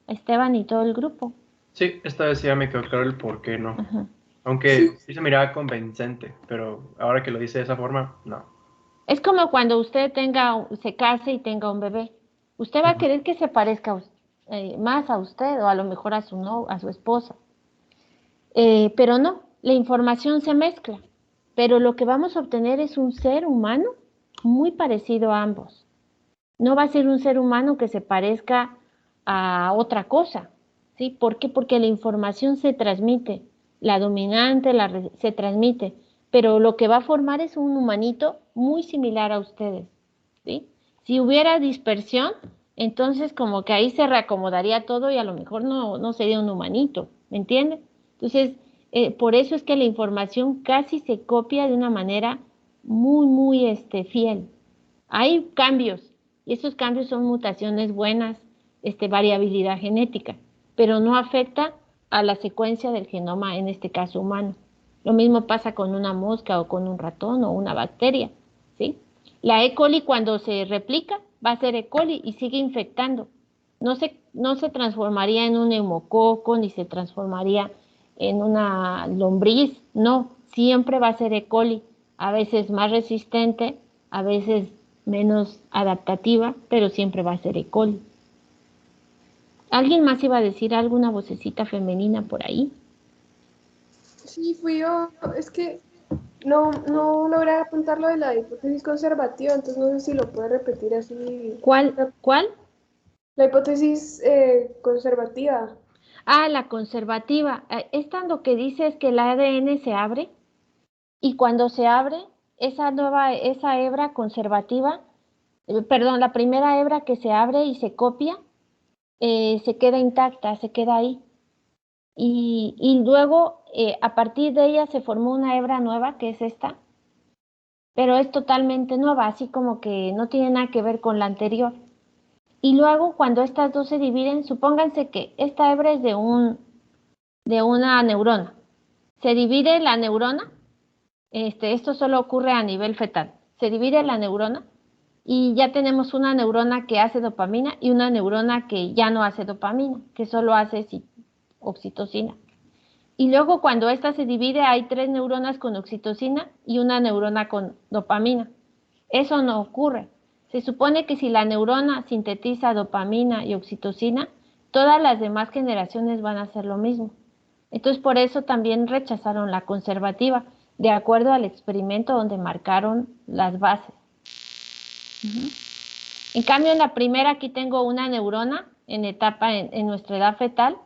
Esteban y todo el grupo? Sí, esta vez ya me quedó claro el por qué no. Ajá. Aunque sí se miraba convincente, pero ahora que lo dice de esa forma, no. Es como cuando usted se case y tenga un bebé. Usted va a querer que se parezca más a usted o a lo mejor a su esposa. Pero no, la información se mezcla. Pero lo que vamos a obtener es un ser humano muy parecido a ambos. No va a ser un ser humano que se parezca a otra cosa. ¿Sí? ¿Por qué? Porque la información se transmite. La dominante se transmite. Pero lo que va a formar es un humanito muy similar a ustedes. ¿Sí? Si hubiera dispersión, entonces como que ahí se reacomodaría todo y a lo mejor no sería un humanito. ¿Me entiende? Entonces, por eso es que la información casi se copia de una manera muy fiel. Hay cambios y esos cambios son mutaciones buenas, variabilidad genética, pero no afecta a la secuencia del genoma, en este caso humano. Lo mismo pasa con una mosca o con un ratón o una bacteria, ¿sí? La E. coli cuando se replica va a ser E. coli y sigue infectando. No se transformaría en un neumococo ni se transformaría en una lombriz, no, siempre va a ser E. coli, a veces más resistente, a veces menos adaptativa, pero siempre va a ser E. coli. ¿Alguien más iba a decir alguna vocecita femenina por ahí? Sí, fui yo. Es que no logré apuntar lo de la hipótesis conservativa, entonces no sé si lo puede repetir así. ¿Cuál? La hipótesis conservativa. Ah, la conservativa. Esta lo que dice es que el ADN se abre y cuando se abre, esa hebra conservativa, perdón, la primera hebra que se abre y se copia, se queda intacta, se queda ahí. Y luego, a partir de ella se formó una hebra nueva, que es esta, pero es totalmente nueva, así como que no tiene nada que ver con la anterior. Y luego, cuando estas dos se dividen, supónganse que esta hebra es de una neurona. Se divide la neurona, esto solo ocurre a nivel fetal. Se divide la neurona y ya tenemos una neurona que hace dopamina y una neurona que ya no hace dopamina, que solo hace oxitocina. Y luego cuando esta se divide hay 3 neuronas con oxitocina y una neurona con dopamina. Eso no ocurre. Se supone que si la neurona sintetiza dopamina y oxitocina, todas las demás generaciones van a hacer lo mismo. Entonces por eso también rechazaron la conservativa, de acuerdo al experimento donde marcaron las bases. En cambio, en la primera aquí tengo una neurona en nuestra edad fetal,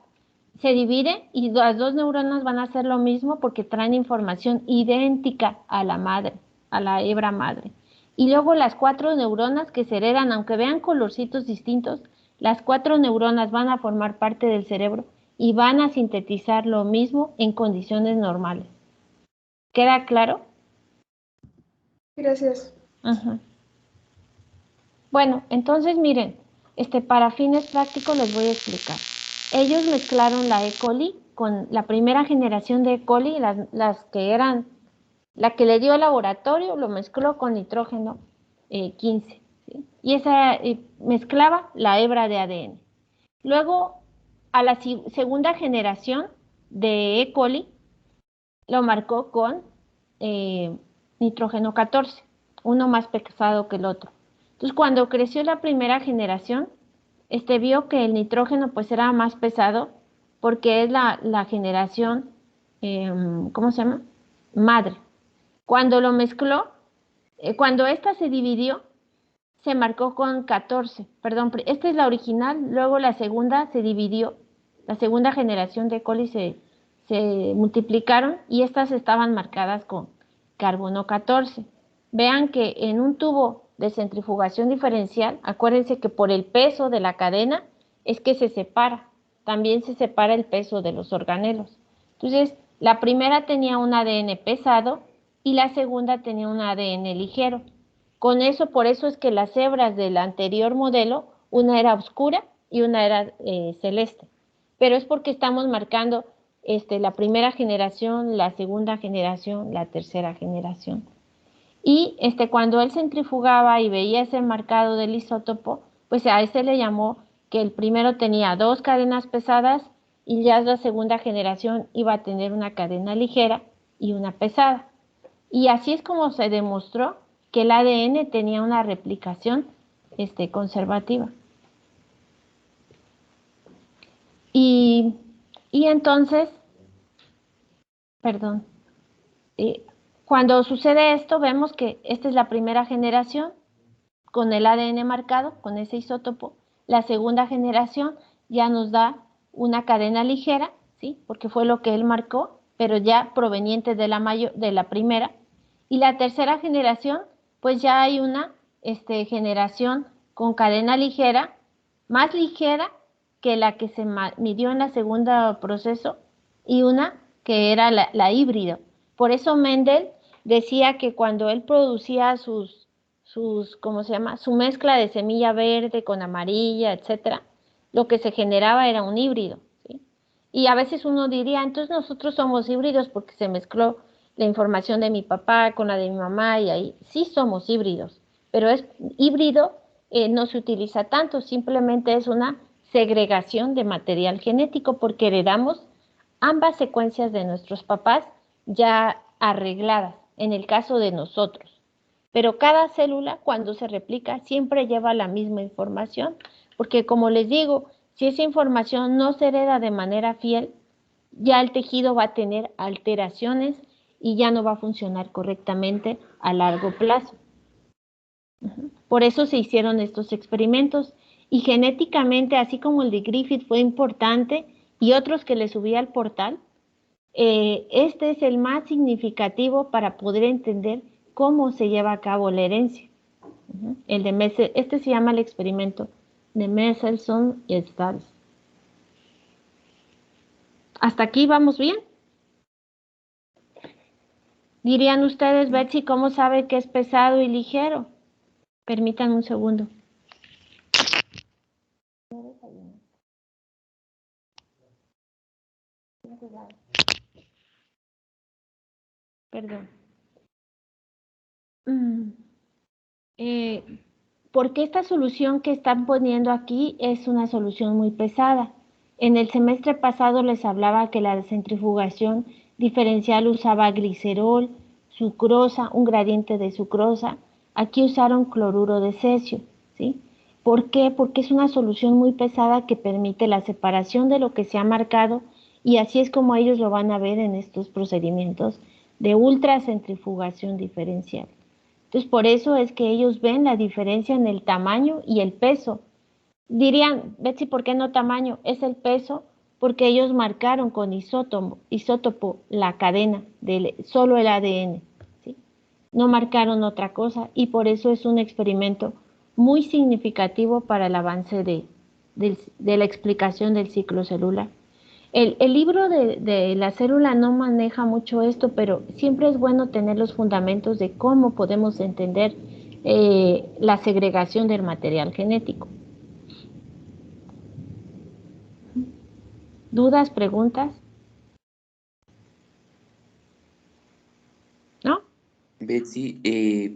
se divide y las 2 neuronas van a hacer lo mismo porque traen información idéntica a la madre, a la hebra madre. Y luego las 4 neuronas que se heredan, aunque vean colorcitos distintos, las 4 neuronas van a formar parte del cerebro y van a sintetizar lo mismo en condiciones normales. ¿Queda claro? Gracias. Ajá. Bueno, entonces miren, para fines prácticos les voy a explicar. Ellos mezclaron la E. coli con la primera generación de E. coli, las que eran, la que le dio el laboratorio, lo mezcló con nitrógeno 15, ¿sí? Y esa mezclaba la hebra de ADN. Luego, a la segunda generación de E. coli, lo marcó con nitrógeno 14, uno más pesado que el otro. Entonces, cuando creció la primera generación, vio que el nitrógeno pues era más pesado porque es la generación, ¿cómo se llama? Madre. Cuando lo mezcló, cuando esta se dividió, se marcó con 14, perdón, esta es la original, luego la segunda se dividió, la segunda generación de coli se multiplicaron y estas estaban marcadas con carbono 14. Vean que en un tubo de centrifugación diferencial, acuérdense que por el peso de la cadena es que se separa, también se separa el peso de los organelos. Entonces, la primera tenía un ADN pesado y la segunda tenía un ADN ligero. Con eso, por eso es que las hebras del anterior modelo, una era oscura y una era celeste. Pero es porque estamos marcando la primera generación, la segunda generación, la tercera generación. Y cuando él centrifugaba y veía ese marcado del isótopo, pues a ese le llamó que el primero tenía 2 cadenas pesadas y ya la segunda generación iba a tener una cadena ligera y una pesada. Y así es como se demostró que el ADN tenía una replicación conservativa. Y entonces, perdón, cuando sucede esto, vemos que esta es la primera generación con el ADN marcado, con ese isótopo. La segunda generación ya nos da una cadena ligera, ¿sí? Porque fue lo que él marcó, pero ya proveniente de la primera. Y la tercera generación, pues ya hay una generación con cadena ligera, más ligera que la que se midió en la segunda proceso, y una que era la híbrido. Por eso Mendel decía que cuando él producía ¿cómo se llama? Su mezcla de semilla verde con amarilla, etcétera, lo que se generaba era un híbrido, ¿sí? Y a veces uno diría, entonces nosotros somos híbridos porque se mezcló la información de mi papá con la de mi mamá y ahí sí somos híbridos, pero híbrido no se utiliza tanto, simplemente es una segregación de material genético porque heredamos ambas secuencias de nuestros papás ya arregladas, en el caso de nosotros. Pero cada célula, cuando se replica, siempre lleva la misma información, porque como les digo, si esa información no se hereda de manera fiel, ya el tejido va a tener alteraciones y ya no va a funcionar correctamente a largo plazo. Por eso se hicieron estos experimentos y genéticamente, así como el de Griffith fue importante y otros que le subí al portal, este es el más significativo para poder entender cómo se lleva a cabo la herencia. El de se llama el experimento de Mendelssohn y Stars. ¿Hasta aquí vamos bien? Dirían ustedes, Betsy, ¿cómo sabe que es pesado y ligero? Permítanme un segundo. Perdón. Porque esta solución que están poniendo aquí es una solución muy pesada. En el semestre pasado les hablaba que la centrifugación diferencial usaba glicerol, sucrosa, un gradiente de sucrosa. Aquí usaron cloruro de cesio, ¿sí? ¿Por qué? Porque es una solución muy pesada que permite la separación de lo que se ha marcado y así es como ellos lo van a ver en estos procedimientos de ultracentrifugación diferencial. Entonces, por eso es que ellos ven la diferencia en el tamaño y el peso. Dirían, Betsy, ¿por qué no tamaño? Es el peso porque ellos marcaron con isótopo la cadena, solo el ADN, ¿sí? No marcaron otra cosa y por eso es un experimento muy significativo para el avance de la explicación del ciclo celular. El libro de la célula no maneja mucho esto, pero siempre es bueno tener los fundamentos de cómo podemos entender la segregación del material genético. ¿Dudas, preguntas? ¿No? Betsy,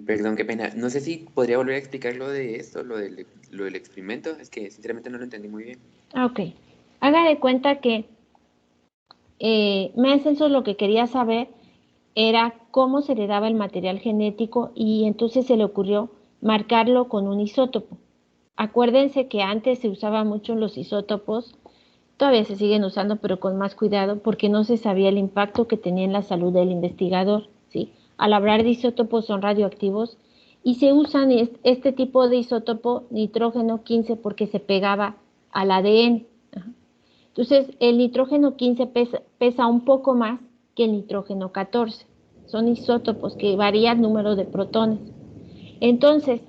perdón, qué pena. No sé si podría volver a explicar lo de esto, lo del experimento. Es que sinceramente no lo entendí muy bien. Ok. Haga de cuenta que Meselson lo que quería saber era cómo se le daba el material genético y entonces se le ocurrió marcarlo con un isótopo. Acuérdense que antes se usaban mucho los isótopos, todavía se siguen usando, pero con más cuidado porque no se sabía el impacto que tenía en la salud del investigador, ¿sí? Al hablar de isótopos son radioactivos y se usan este tipo de isótopo nitrógeno 15 porque se pegaba al ADN. Entonces, el nitrógeno 15 pesa un poco más que el nitrógeno 14. Son isótopos que varía el número de protones. Entonces,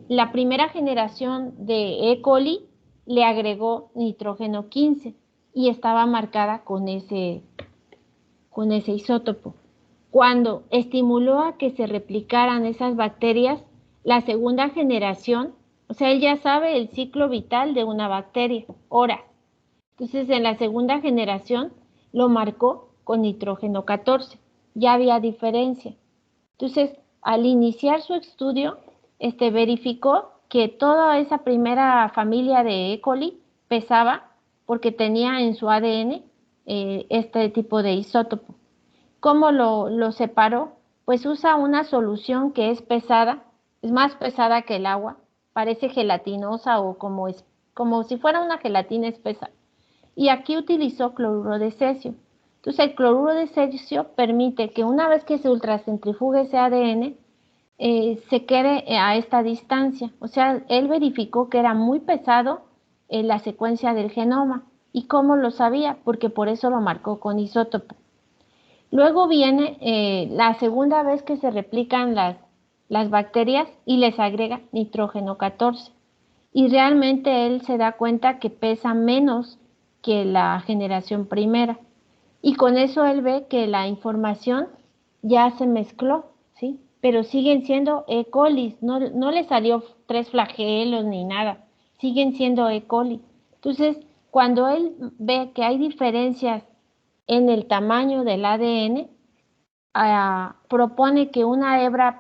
la primera generación de E. coli le agregó nitrógeno 15 y estaba marcada con ese isótopo. Cuando estimuló a que se replicaran esas bacterias, la segunda generación, o sea, él ya sabe el ciclo vital de una bacteria, horas. Entonces, en la segunda generación lo marcó con nitrógeno 14. Ya había diferencia. Entonces, al iniciar su estudio, verificó que toda esa primera familia de E. coli pesaba porque tenía en su ADN este tipo de isótopo. ¿Cómo lo separó? Pues usa una solución que es pesada, es más pesada que el agua, parece gelatinosa o como si fuera una gelatina espesa. Y aquí utilizó cloruro de cesio. Entonces el cloruro de cesio permite que una vez que se ultracentrifugue ese ADN, se quede a esta distancia. O sea, él verificó que era muy pesado la secuencia del genoma. ¿Y cómo lo sabía? Porque por eso lo marcó con isótopo. Luego viene la segunda vez que se replican las bacterias y les agrega nitrógeno 14. Y realmente él se da cuenta que pesa menos que la generación primera. Y con eso él ve que la información ya se mezcló, ¿sí? Pero siguen siendo E. coli, no le salió 3 flagelos ni nada, siguen siendo E. coli. Entonces, cuando él ve que hay diferencias en el tamaño del ADN, propone que una hebra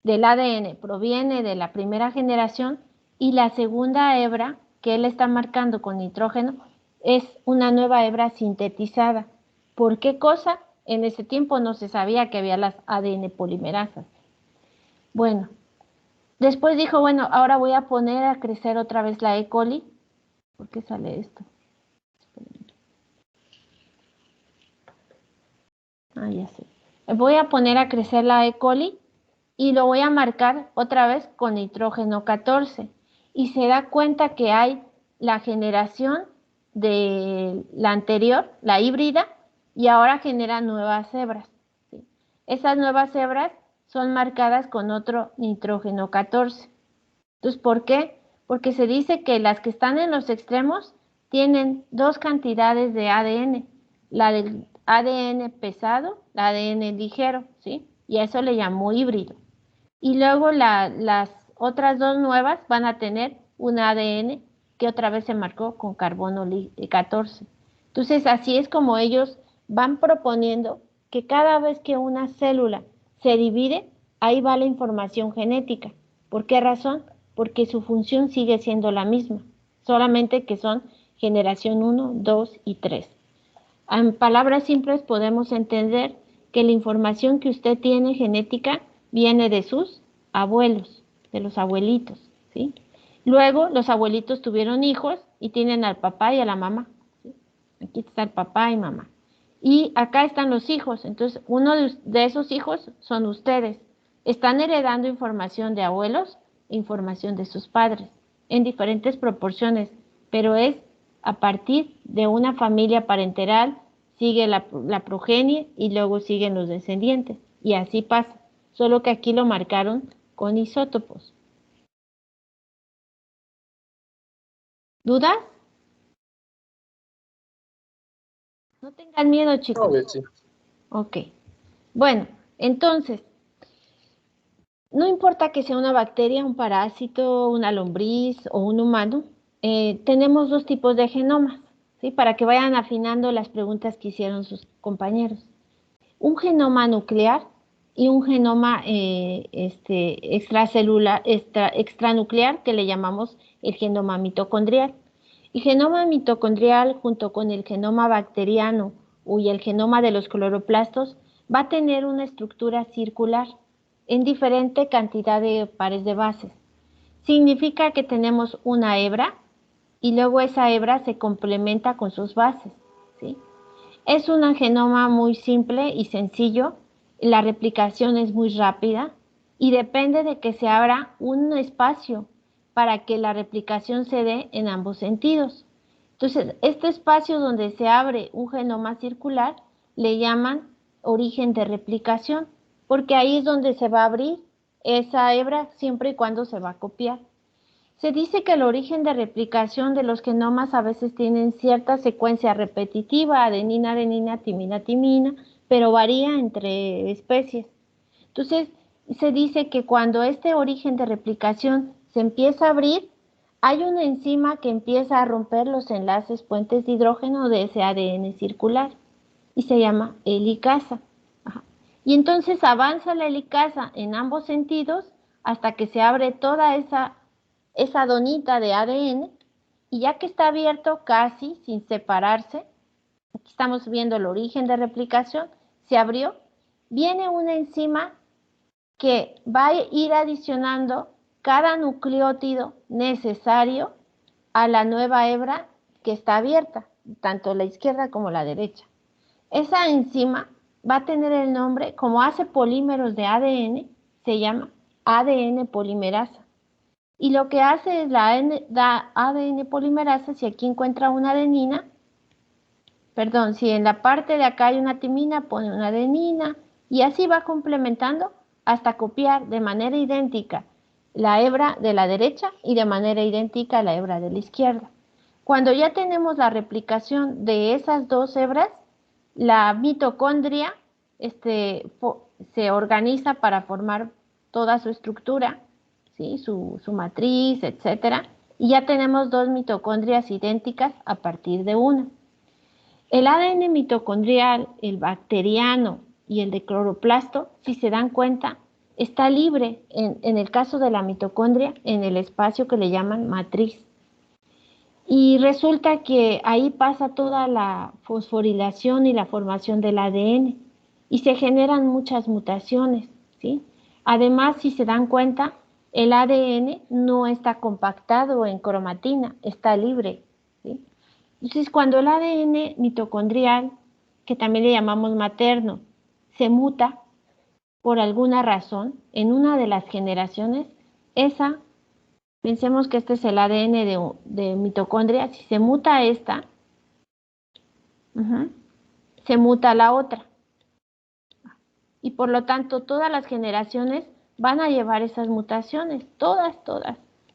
del ADN proviene de la primera generación y la segunda hebra que él está marcando con nitrógeno es una nueva hebra sintetizada. ¿Por qué cosa? En ese tiempo no se sabía que había las ADN polimerasas. Bueno, después dijo, bueno, ahora voy a poner a crecer otra vez la E. coli. ¿Por qué sale esto? Ya sé. Voy a poner a crecer la E. coli y lo voy a marcar otra vez con nitrógeno 14. Y se da cuenta que hay la generación de la anterior, la híbrida, y ahora genera nuevas hebras. ¿Sí? Esas nuevas hebras son marcadas con otro nitrógeno 14. Entonces, ¿por qué? Porque se dice que las que están en los extremos tienen dos cantidades de ADN, la del ADN pesado, la ADN ligero, ¿sí? Y a eso le llamó híbrido. Y luego las otras dos nuevas van a tener un ADN que otra vez se marcó con carbono 14. Entonces, así es como ellos van proponiendo que cada vez que una célula se divide, ahí va la información genética. ¿Por qué razón? Porque su función sigue siendo la misma, solamente que son generación 1, 2 y 3. En palabras simples podemos entender que la información que usted tiene genética viene de sus abuelos, de los abuelitos, ¿sí? Luego los abuelitos tuvieron hijos y tienen al papá y a la mamá, ¿sí? Aquí está el papá y mamá. Y acá están los hijos, entonces uno de esos hijos son ustedes. Están heredando información de abuelos, información de sus padres, en diferentes proporciones, pero es a partir de una familia parenteral, sigue la progenie y luego siguen los descendientes. Y así pasa, solo que aquí lo marcaron con isótopos. ¿Dudas? No tengan miedo, No, chicos. Betsy. Ok. Bueno, entonces, no importa que sea una bacteria, un parásito, una lombriz o un humano, tenemos dos tipos de genomas, ¿sí? Para que vayan afinando las preguntas que hicieron sus compañeros. Un genoma nuclear y un genoma extracelular, extranuclear, que le llamamos el genoma mitocondrial. El genoma mitocondrial junto con el genoma bacteriano y el genoma de los cloroplastos va a tener una estructura circular en diferente cantidad de pares de bases. Significa que tenemos una hebra y luego esa hebra se complementa con sus bases, ¿sí? Es un genoma muy simple y sencillo, la replicación es muy rápida y depende de que se abra un espacio para que la replicación se dé en ambos sentidos. Entonces, este espacio donde se abre un genoma circular le llaman origen de replicación, porque ahí es donde se va a abrir esa hebra siempre y cuando se va a copiar. Se dice que el origen de replicación de los genomas a veces tienen cierta secuencia repetitiva, adenina, adenina, timina, timina, pero varía entre especies. Entonces, se dice que cuando este origen de replicación se empieza a abrir, hay una enzima que empieza a romper los enlaces puentes de hidrógeno de ese ADN circular y se llama helicasa. Ajá. Y entonces avanza la helicasa en ambos sentidos hasta que se abre toda esa donita de ADN y ya que está abierto casi sin separarse, aquí estamos viendo el origen de replicación, se abrió, viene una enzima que va a ir adicionando cada nucleótido necesario a la nueva hebra que está abierta, tanto la izquierda como la derecha. Esa enzima va a tener el nombre, como hace polímeros de ADN, se llama ADN polimerasa. Y lo que hace es la ADN polimerasa, si aquí encuentra una adenina, perdón, si en la parte de acá hay una timina, pone una adenina, y así va complementando hasta copiar de manera idéntica la hebra de la derecha y de manera idéntica la hebra de la izquierda. Cuando ya tenemos la replicación de esas dos hebras, la mitocondria se organiza para formar toda su estructura, ¿sí? su matriz, etcétera, y ya tenemos dos mitocondrias idénticas a partir de una. El ADN mitocondrial, el bacteriano y el de cloroplasto, si se dan cuenta, está libre en el caso de la mitocondria en el espacio que le llaman matriz. Y resulta que ahí pasa toda la fosforilación y la formación del ADN y se generan muchas mutaciones, ¿sí? Además, si se dan cuenta, el ADN no está compactado en cromatina, está libre, ¿sí? Entonces, cuando el ADN mitocondrial, que también le llamamos materno, se muta por alguna razón en una de las generaciones, pensemos que este es el ADN de mitocondria, si se muta esta, se muta la otra. Y por lo tanto, todas las generaciones van a llevar esas mutaciones, todas.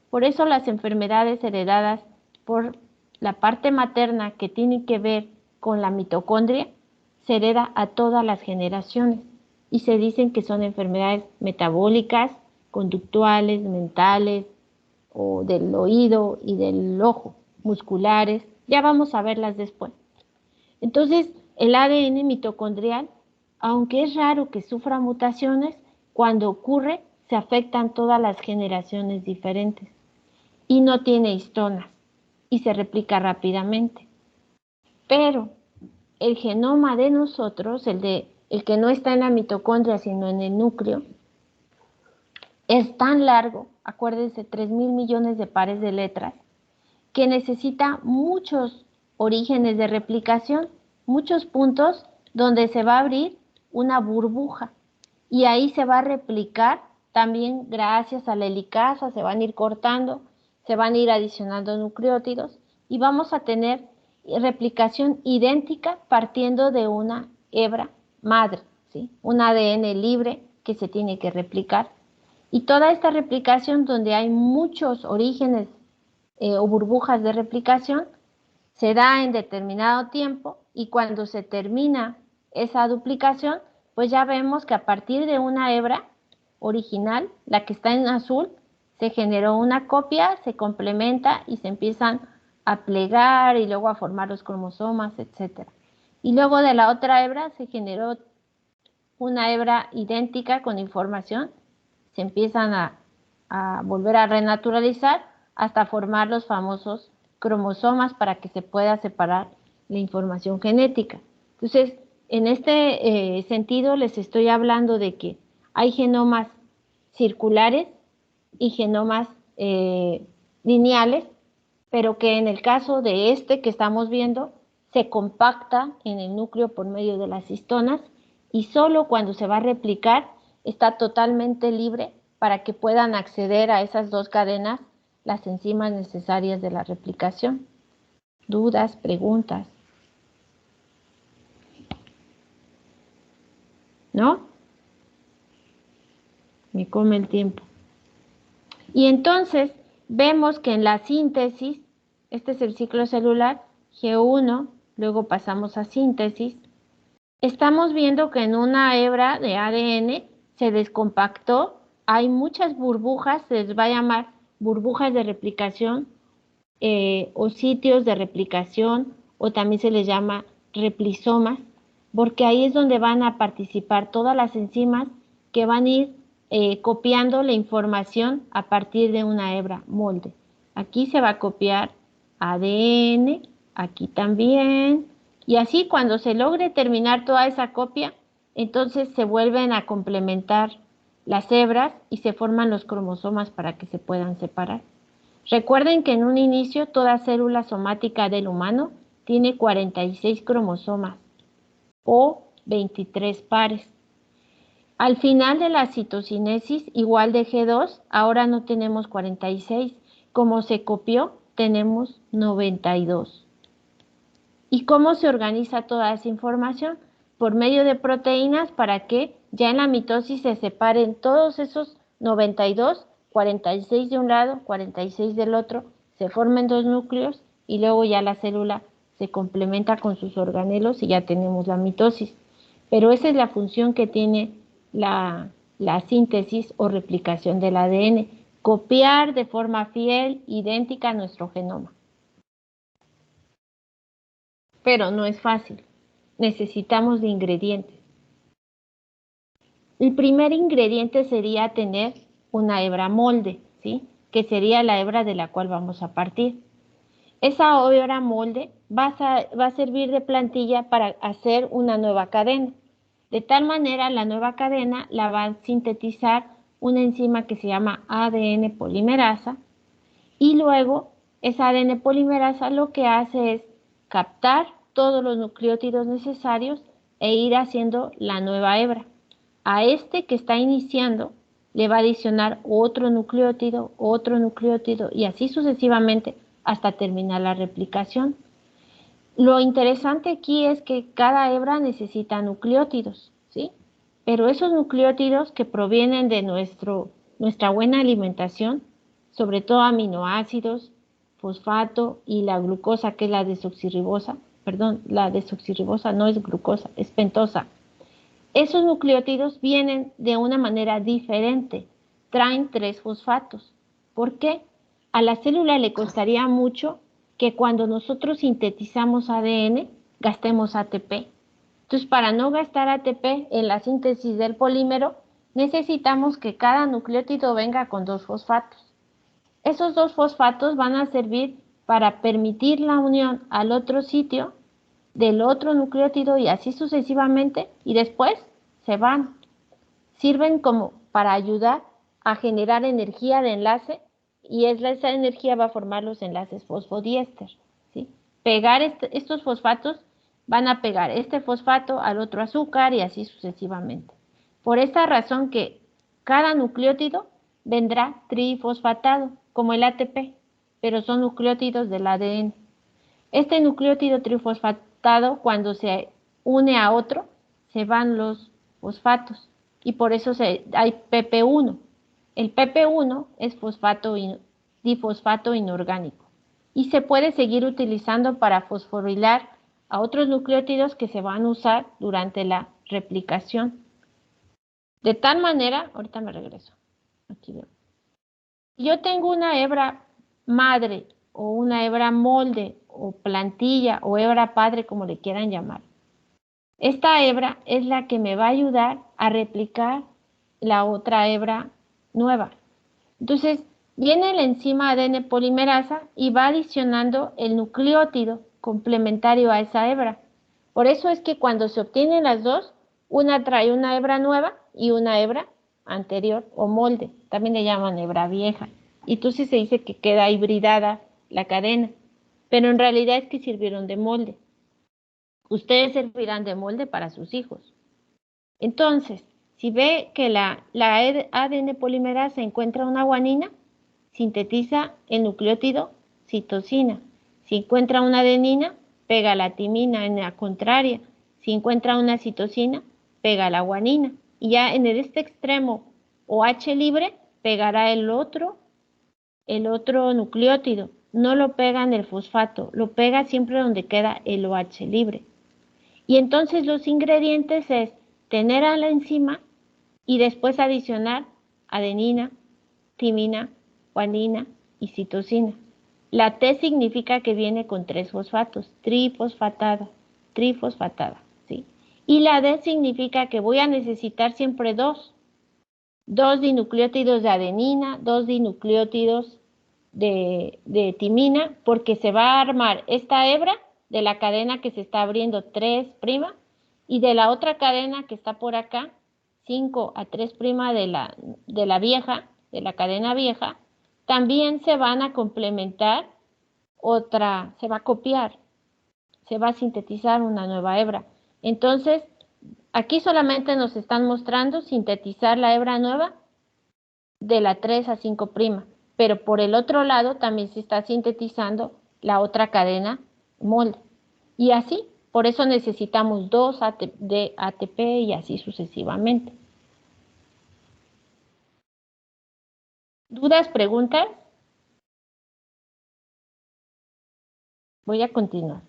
Por eso las enfermedades heredadas por la parte materna que tiene que ver con la mitocondria, se hereda a todas las generaciones. Y se dicen que son enfermedades metabólicas, conductuales, mentales, o del oído y del ojo, musculares. Ya vamos a verlas después. Entonces, el ADN mitocondrial, aunque es raro que sufra mutaciones, cuando ocurre se afectan todas las generaciones diferentes y no tiene histonas y se replica rápidamente. Pero el genoma de nosotros, el que no está en la mitocondria sino en el núcleo, es tan largo, acuérdense, 3.000 millones de pares de letras, que necesita muchos orígenes de replicación, muchos puntos donde se va a abrir una burbuja y ahí se va a replicar también gracias a la helicasa, se van a ir cortando, se van a ir adicionando nucleótidos y vamos a tener replicación idéntica partiendo de una hebra madre, ¿sí? Un ADN libre que se tiene que replicar. Y toda esta replicación donde hay muchos orígenes o burbujas de replicación, Se da en determinado tiempo y cuando se termina esa duplicación, pues ya vemos que a partir de una hebra original, la que está en azul, se generó una copia, se complementa y se empiezan a plegar y luego a formar los cromosomas, etc. Y luego de la otra hebra se generó una hebra idéntica con información, se empiezan a volver a renaturalizar hasta formar los famosos cromosomas para que se pueda separar la información genética. Entonces, en este sentido les estoy hablando de que hay genomas circulares y genomas lineales, pero que en el caso de este que estamos viendo, se compacta en el núcleo por medio de las histonas y solo cuando se va a replicar está totalmente libre para que puedan acceder a esas dos cadenas las enzimas necesarias de la replicación. ¿Dudas, preguntas? ¿No? Me come el tiempo. Y entonces vemos que en la síntesis, este es el ciclo celular, G1, luego pasamos a síntesis, estamos viendo que en una hebra de ADN se descompactó, hay muchas burbujas, se les va a llamar burbujas de replicación o sitios de replicación, o también se les llama replisomas, porque ahí es donde van a participar todas las enzimas que van a ir copiando la información a partir de una hebra molde. Aquí se va a copiar ADN, aquí también, y así cuando se logre terminar toda esa copia, entonces se vuelven a complementar las hebras y se forman los cromosomas para que se puedan separar. Recuerden que en un inicio toda célula somática del humano tiene 46 cromosomas o 23 pares. Al final de la citocinesis, igual de G2, ahora no tenemos 46. Como se copió, tenemos 92. ¿Y cómo se organiza toda esa información? Por medio de proteínas para que ya en la mitosis se separen todos esos 92, 46 de un lado, 46 del otro, se formen dos núcleos y luego ya la célula se complementa con sus organelos y ya tenemos la mitosis. Pero esa es la función que tiene la síntesis o replicación del ADN, copiar de forma fiel, idéntica nuestro genoma. Pero no es fácil, necesitamos de ingredientes. El primer ingrediente sería tener una hebra molde, ¿sí? Que sería la hebra de la cual vamos a partir. Esa hebra molde va a servir de plantilla para hacer una nueva cadena. De tal manera, la nueva cadena la va a sintetizar una enzima que se llama ADN polimerasa y luego esa ADN polimerasa lo que hace es captar todos los nucleótidos necesarios e ir haciendo la nueva hebra. A este que está iniciando le va a adicionar otro nucleótido y así sucesivamente hasta terminar la replicación. Lo interesante aquí es que cada hebra necesita nucleótidos, ¿sí? Pero esos nucleótidos que provienen de nuestra buena alimentación, sobre todo aminoácidos, fosfato y la glucosa, que es la desoxirribosa, perdón, la desoxirribosa no es glucosa, es pentosa. Esos nucleótidos vienen de una manera diferente, traen 3 fosfatos. ¿Por qué? A la célula le costaría mucho que cuando nosotros sintetizamos ADN, gastemos ATP. Entonces, para no gastar ATP en la síntesis del polímero, necesitamos que cada nucleótido venga con 2 fosfatos. Esos 2 fosfatos van a servir para permitir la unión al otro sitio del otro nucleótido y así sucesivamente, y después se van. Sirven como para ayudar a generar energía de enlace y esa energía va a formar los enlaces fosfodiéster, ¿sí? Pegar estos fosfatos van a pegar este fosfato al otro azúcar y así sucesivamente. Por esta razón que cada nucleótido vendrá trifosfatado, como el ATP, pero son nucleótidos del ADN. Este nucleótido trifosfatado, cuando se une a otro, se van los fosfatos y por eso hay PP1. El PP1 es difosfato inorgánico. y se puede seguir utilizando para fosforilar a otros nucleótidos que se van a usar durante la replicación. De tal manera, ahorita me regreso, aquí veo. Yo tengo una hebra madre o una hebra molde o plantilla o hebra padre, como le quieran llamar. Esta hebra es la que me va a ayudar a replicar la otra hebra nueva. Entonces, viene la enzima ADN polimerasa y va adicionando el nucleótido complementario a esa hebra. Por eso es que cuando se obtienen las dos, una trae una hebra nueva y una hebra anterior o molde. También le llaman hebra vieja. Y entonces se dice que queda hibridada la cadena. Pero en realidad es que sirvieron de molde. Ustedes servirán de molde para sus hijos. Entonces, si ve que la ADN polimerasa encuentra una guanina, sintetiza el nucleótido citosina. Si encuentra una adenina, pega la timina en la contraria. Si encuentra una citosina, pega la guanina. Y ya en este extremo OH libre, pegará el otro nucleótido. No lo pega en el fosfato, lo pega siempre donde queda el OH libre. Y entonces los ingredientes es tener a la enzima y después adicionar adenina, timina, guanina y citosina. La T significa que viene con 3 fosfatos, trifosfatada, ¿sí? Y la D significa que voy a necesitar siempre 2 dinucleótidos de adenina, 2 dinucleótidos de timina, porque se va a armar esta hebra de la cadena que se está abriendo 3' y de la otra cadena que está por acá, 5 a 3' de la vieja, de la cadena vieja, también se van a complementar otra, se va a copiar, se va a sintetizar una nueva hebra. Entonces, aquí solamente nos están mostrando sintetizar la hebra nueva de la 3 a 5', pero por el otro lado también se está sintetizando la otra cadena molde. Y así, por eso necesitamos 2 de ATP y así sucesivamente. ¿Dudas, preguntas? Voy a continuar.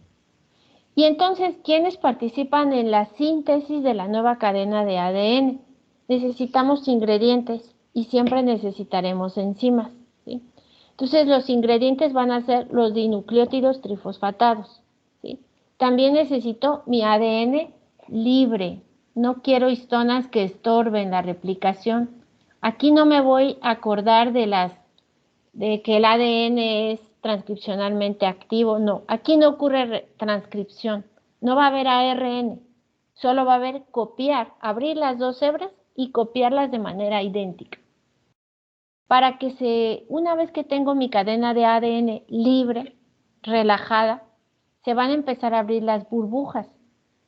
Y entonces, ¿quiénes participan en la síntesis de la nueva cadena de ADN? Necesitamos ingredientes y siempre necesitaremos enzimas, ¿sí? Entonces, los ingredientes van a ser los dinucleótidos trifosfatados, ¿sí? También necesito mi ADN libre. No quiero histonas que estorben la replicación. Aquí no me voy a acordar de que el ADN es transcripcionalmente activo. No, aquí no ocurre transcripción. No va a haber ARN. Solo va a haber copiar, abrir las 2 hebras y copiarlas de manera idéntica. Para que una vez que tengo mi cadena de ADN libre, relajada, se van a empezar a abrir las burbujas.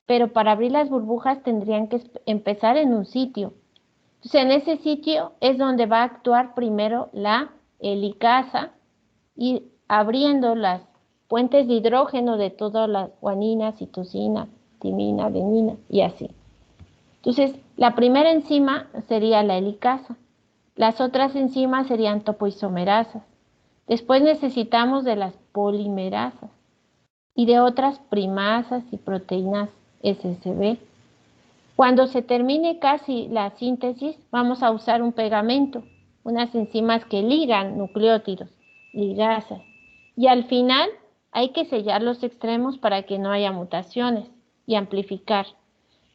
Pero para abrir las burbujas tendrían que empezar en un sitio. Entonces, en ese sitio es donde va a actuar primero la helicasa y abriendo las puentes de hidrógeno de todas las guanina, citosina, timina, adenina y así. Entonces, la primera enzima sería la helicasa. Las otras enzimas serían topoisomerasas. Después necesitamos de las polimerasas y de otras primasas y proteínas SSB. Cuando se termine casi la síntesis, vamos a usar un pegamento, unas enzimas que ligan nucleótidos, ligasas. Y al final hay que sellar los extremos para que no haya mutaciones y amplificar.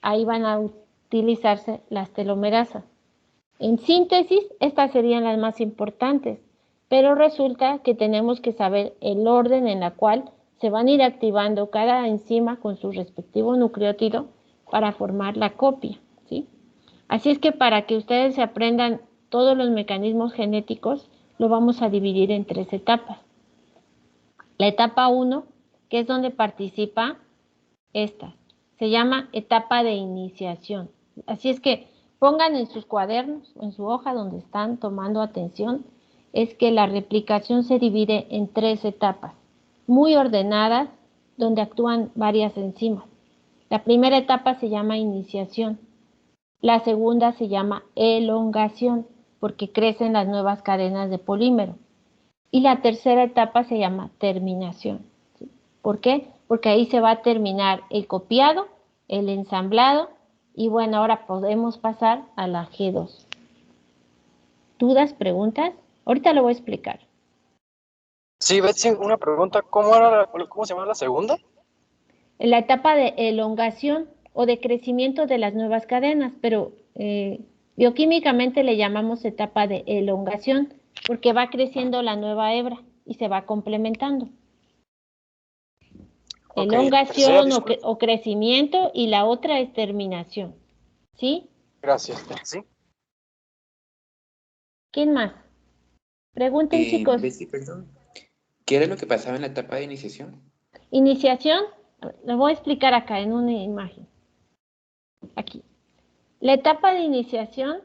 Ahí van a utilizarse las telomerasas. En síntesis, estas serían las más importantes, pero resulta que tenemos que saber el orden en el cual se van a ir activando cada enzima con su respectivo nucleótido para formar la copia, ¿sí? Así es que para que ustedes se aprendan todos los mecanismos genéticos, lo vamos a dividir en 3 etapas. La etapa 1, que es donde participa esta, se llama etapa de iniciación. Así es que pongan en sus cuadernos o en su hoja donde están tomando atención, es que la replicación se divide en 3 etapas, muy ordenadas, donde actúan varias enzimas. La primera etapa se llama iniciación. La segunda se llama elongación, porque crecen las nuevas cadenas de polímero. Y la tercera etapa se llama terminación. ¿Sí? ¿Por qué? Porque ahí se va a terminar el copiado, el ensamblado, y bueno, ahora podemos pasar a la G2. ¿Dudas, preguntas? Ahorita lo voy a explicar. Sí, Betsy, una pregunta. ¿Cómo se llama la segunda? En la etapa de elongación o de crecimiento de las nuevas cadenas, pero bioquímicamente le llamamos etapa de elongación porque va creciendo la nueva hebra y se va complementando. Ok, Elongación tercera, o crecimiento y la otra es terminación. ¿Sí? Gracias, Betsy. ¿Quién más? Pregunten, chicos. Betsy, perdón. ¿Qué era lo que pasaba en la etapa de iniciación? Iniciación, lo voy a explicar acá en una imagen. Aquí. La etapa de iniciación.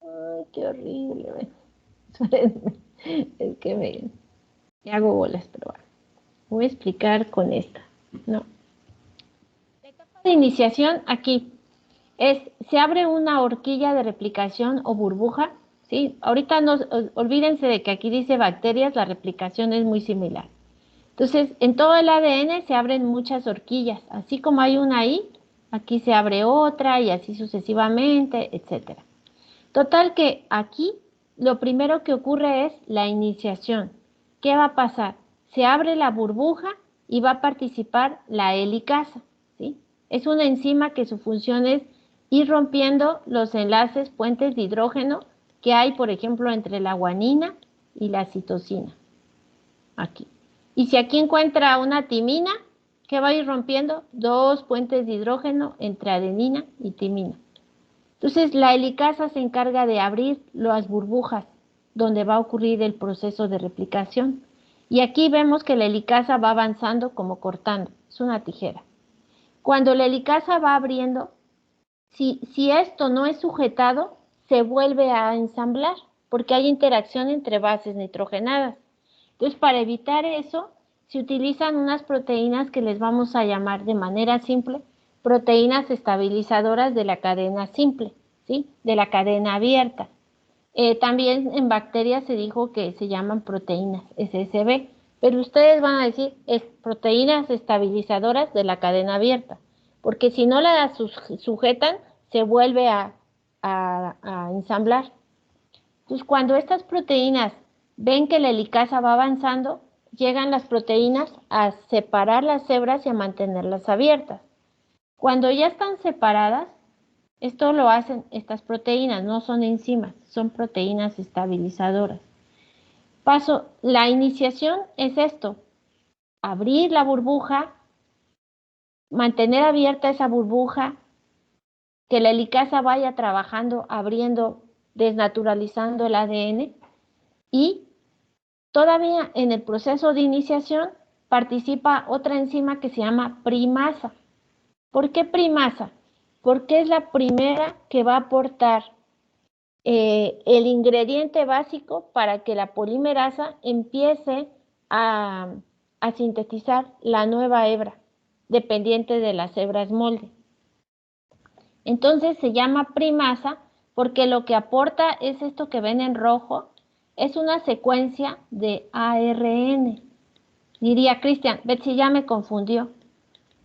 Ay, qué horrible. Es que me hago bolas, pero bueno. Voy a explicar con esta. No. La etapa de iniciación aquí se abre una horquilla de replicación o burbuja, ¿sí? Ahorita no, olvídense de que aquí dice bacterias, la replicación es muy similar. Entonces, en todo el ADN se abren muchas horquillas, así como hay una ahí, aquí se abre otra y así sucesivamente, etcétera. Total que aquí lo primero que ocurre es la iniciación. ¿Qué va a pasar? Se abre la burbuja y va a participar la helicasa, ¿sí? Es una enzima que su función es ir rompiendo los enlaces, puentes de hidrógeno que hay, por ejemplo, entre la guanina y la citosina. Aquí. Y si aquí encuentra una timina, ¿qué va a ir rompiendo? Dos puentes de hidrógeno entre adenina y timina. Entonces, la helicasa se encarga de abrir las burbujas donde va a ocurrir el proceso de replicación. Y aquí vemos que la helicasa va avanzando como cortando. Es una tijera. Cuando la helicasa va abriendo, si esto no es sujetado, se vuelve a ensamblar porque hay interacción entre bases nitrogenadas. Entonces, para evitar eso, se utilizan unas proteínas que les vamos a llamar de manera simple proteínas estabilizadoras de la cadena simple, ¿sí? De la cadena abierta. También en bacterias se dijo que se llaman proteínas SSB, pero ustedes van a decir proteínas estabilizadoras de la cadena abierta, porque si no las sujetan, se vuelve a ensamblar. Entonces, cuando estas proteínas ven que la helicasa va avanzando, llegan las proteínas a separar las hebras y a mantenerlas abiertas. Cuando ya están separadas, esto lo hacen estas proteínas, no son enzimas, son proteínas estabilizadoras. La iniciación es esto, abrir la burbuja, mantener abierta esa burbuja, que la helicasa vaya trabajando, abriendo, desnaturalizando el ADN y todavía en el proceso de iniciación participa otra enzima que se llama primasa. ¿Por qué primasa? Porque es la primera que va a aportar el ingrediente básico para que la polimerasa empiece a sintetizar la nueva hebra, dependiente de las hebras molde. Entonces se llama primasa porque lo que aporta es esto que ven en rojo, es una secuencia de ARN. Diría Cristian, Betsy ya me confundió.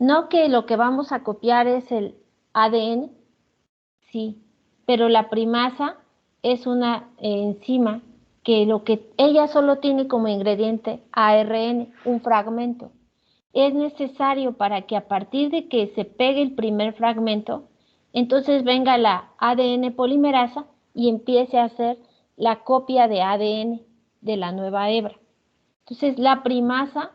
¿No que lo que vamos a copiar es el ADN? Sí, pero la primasa es una enzima que ella solo tiene como ingrediente ARN, un fragmento. Es necesario para que a partir de que se pegue el primer fragmento, entonces venga la ADN polimerasa y empiece a hacer la copia de ADN de la nueva hebra. Entonces la primasa,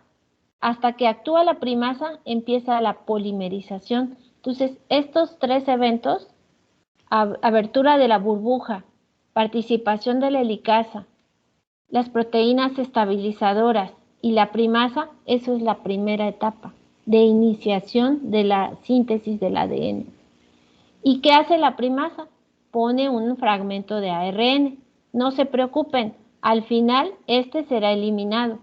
hasta que actúa la primasa, empieza la polimerización. Entonces estos tres eventos, abertura de la burbuja, participación de la helicasa, las proteínas estabilizadoras y la primasa, eso es la primera etapa de iniciación de la síntesis del ADN. ¿Y qué hace la primasa? Pone un fragmento de ARN. No se preocupen, al final este será eliminado.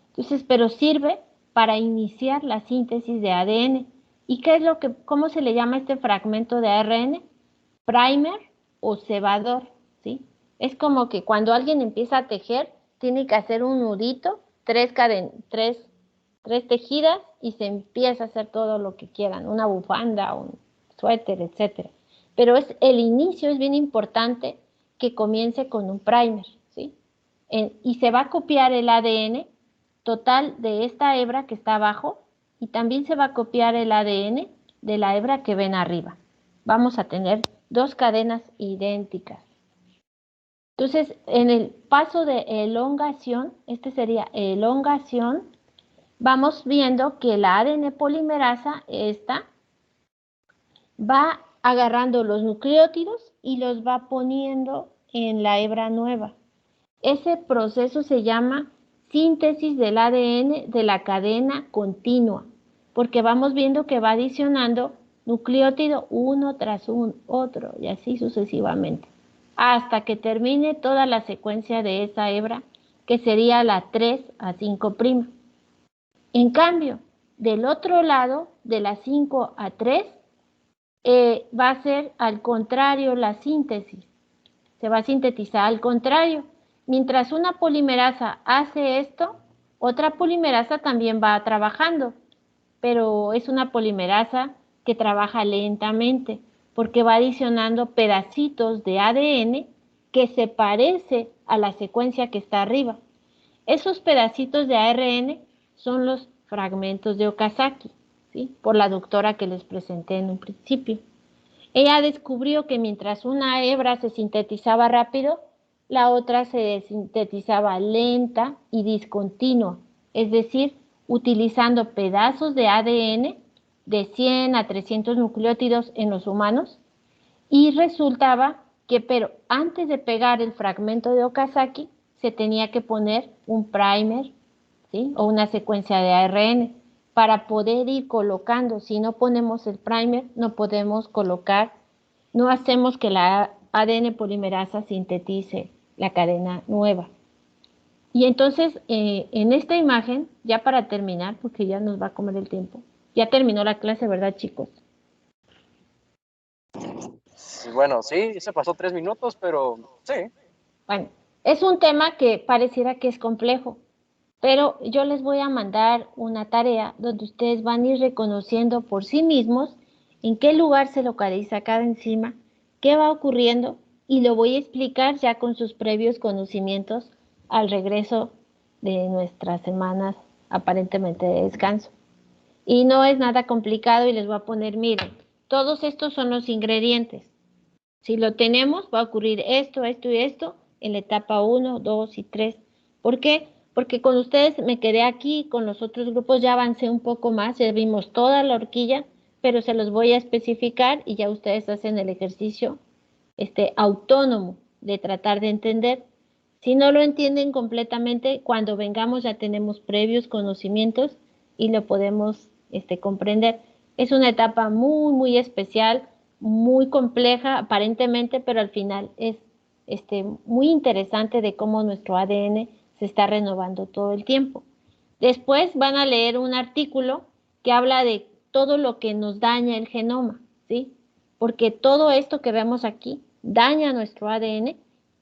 Entonces, pero sirve para iniciar la síntesis de ADN. ¿Y cómo se le llama este fragmento de ARN? Primer o cebador, ¿sí? Es como que cuando alguien empieza a tejer, tiene que hacer un nudito, tres tejidas y se empieza a hacer todo lo que quieran, una bufanda, un suéter, etcétera. Pero el inicio es bien importante que comience con un primer, ¿sí? Y se va a copiar el ADN total de esta hebra que está abajo y también se va a copiar el ADN de la hebra que ven arriba. Vamos a tener dos cadenas idénticas. Entonces, en el paso de elongación, este sería elongación, vamos viendo que la ADN polimerasa, esta, va agarrando los nucleótidos y los va poniendo en la hebra nueva. Ese proceso se llama síntesis del ADN de la cadena continua, porque vamos viendo que va adicionando nucleótido uno tras otro y así sucesivamente, hasta que termine toda la secuencia de esa hebra, que sería la 3 a 5'. En cambio, del otro lado, de la 5 a 3, va a ser al contrario la síntesis. Se va a sintetizar al contrario. Mientras una polimerasa hace esto, otra polimerasa también va trabajando, pero es una polimerasa que trabaja lentamente porque va adicionando pedacitos de ADN que se parece a la secuencia que está arriba. Esos pedacitos de ARN son los fragmentos de Okazaki, ¿sí? Por la doctora que les presenté en un principio. Ella descubrió que mientras una hebra se sintetizaba rápido, la otra se sintetizaba lenta y discontinua, es decir, utilizando pedazos de ADN de 100 a 300 nucleótidos en los humanos, y resultaba que, pero antes de pegar el fragmento de Okazaki, se tenía que poner un primer, ¿sí? O una secuencia de ARN para poder ir colocando. Si no ponemos el primer, no podemos colocar, no hacemos que la ADN polimerasa sintetice la cadena nueva. Y entonces, en esta imagen, ya para terminar, porque ya nos va a comer el tiempo, ya terminó la clase, ¿verdad, chicos? Bueno, sí, se pasó 3 minutos, pero sí. Bueno, es un tema que pareciera que es complejo, pero yo les voy a mandar una tarea donde ustedes van a ir reconociendo por sí mismos en qué lugar se localiza cada enzima, qué va ocurriendo, y lo voy a explicar ya con sus previos conocimientos al regreso de nuestras semanas aparentemente de descanso. Y no es nada complicado y les voy a poner, miren, todos estos son los ingredientes. Si lo tenemos, va a ocurrir esto, esto y esto en la etapa 1, 2 y 3. ¿Por qué? Porque con ustedes me quedé aquí, con los otros grupos ya avancé un poco más, ya vimos toda la horquilla, pero se los voy a especificar y ya ustedes hacen el ejercicio autónomo de tratar de entender. Si no lo entienden completamente, cuando vengamos ya tenemos previos conocimientos y lo podemos comprender. Es una etapa muy, muy especial, muy compleja aparentemente, pero al final es muy interesante de cómo nuestro ADN se está renovando todo el tiempo. Después van a leer un artículo que habla de todo lo que nos daña el genoma, ¿sí? Porque todo esto que vemos aquí daña nuestro ADN,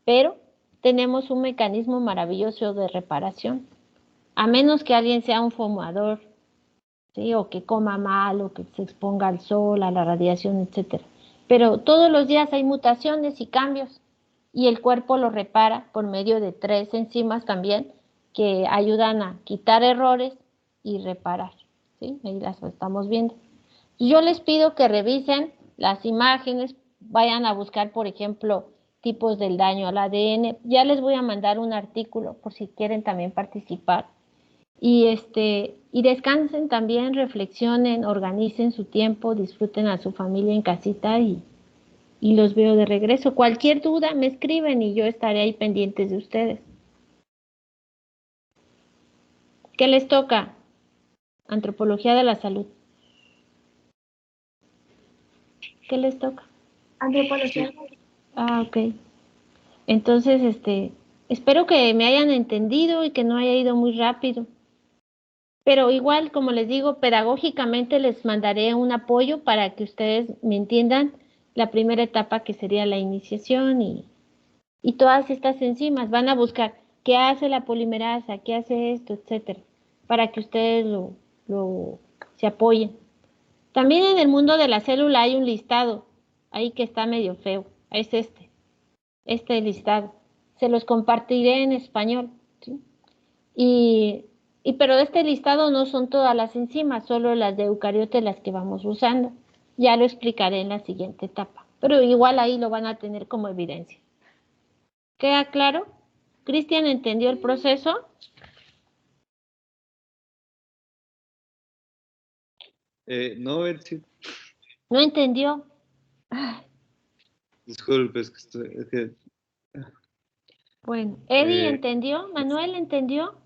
pero tenemos un mecanismo maravilloso de reparación. A menos que alguien sea un fumador, ¿sí? O que coma mal, o que se exponga al sol, a la radiación, etc. Pero todos los días hay mutaciones y cambios, y el cuerpo lo repara por medio de 3 enzimas también, que ayudan a quitar errores y reparar, ¿sí? Ahí las estamos viendo. Yo les pido que revisen las imágenes, vayan a buscar, por ejemplo, tipos del daño al ADN. Ya les voy a mandar un artículo por si quieren también participar. Y descansen también, reflexionen, organicen su tiempo, disfruten a su familia en casita y los veo de regreso. Cualquier duda me escriben y yo estaré ahí pendientes de ustedes. ¿Qué les toca? Antropología de la salud. ¿Qué les toca? Antropología. Ah, ok. Entonces, espero que me hayan entendido y que no haya ido muy rápido. Pero igual, como les digo, pedagógicamente les mandaré un apoyo para que ustedes me entiendan la primera etapa, que sería la iniciación y todas estas enzimas. Van a buscar qué hace la polimerasa, qué hace esto, etcétera, para que ustedes se apoyen. También en el mundo de la célula hay un listado, ahí que está medio feo, es este listado. Se los compartiré en español, ¿sí? Pero este listado no son todas las enzimas, solo las de eucariotes las que vamos usando. Ya lo explicaré en la siguiente etapa, pero igual ahí lo van a tener como evidencia. ¿Queda claro? ¿Cristian entendió el proceso? No, Betsy, ¿No entendió? Ay, disculpe, es que bueno, ¿Eddie eh, entendió? ¿Manuel entendió?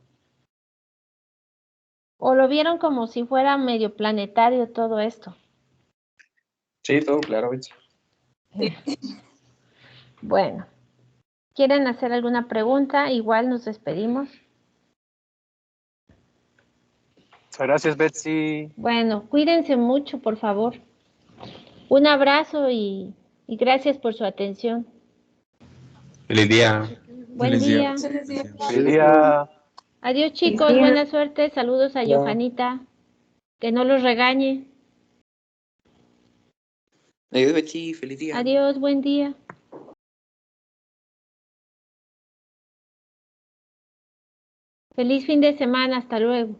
¿O lo vieron como si fuera medio planetario todo esto? Sí, todo claro, Betsy. Bueno, ¿quieren hacer alguna pregunta? Igual nos despedimos. Muchas gracias, Betsy. Bueno, cuídense mucho, por favor. Un abrazo y gracias por su atención. Feliz día. Buen Feliz día. día. Feliz día. Adiós, chicos. Buena suerte. Saludos a Johanita. Que no los regañe. Adiós, Betsy, feliz día. Adiós, buen día. Feliz fin de semana. Hasta luego.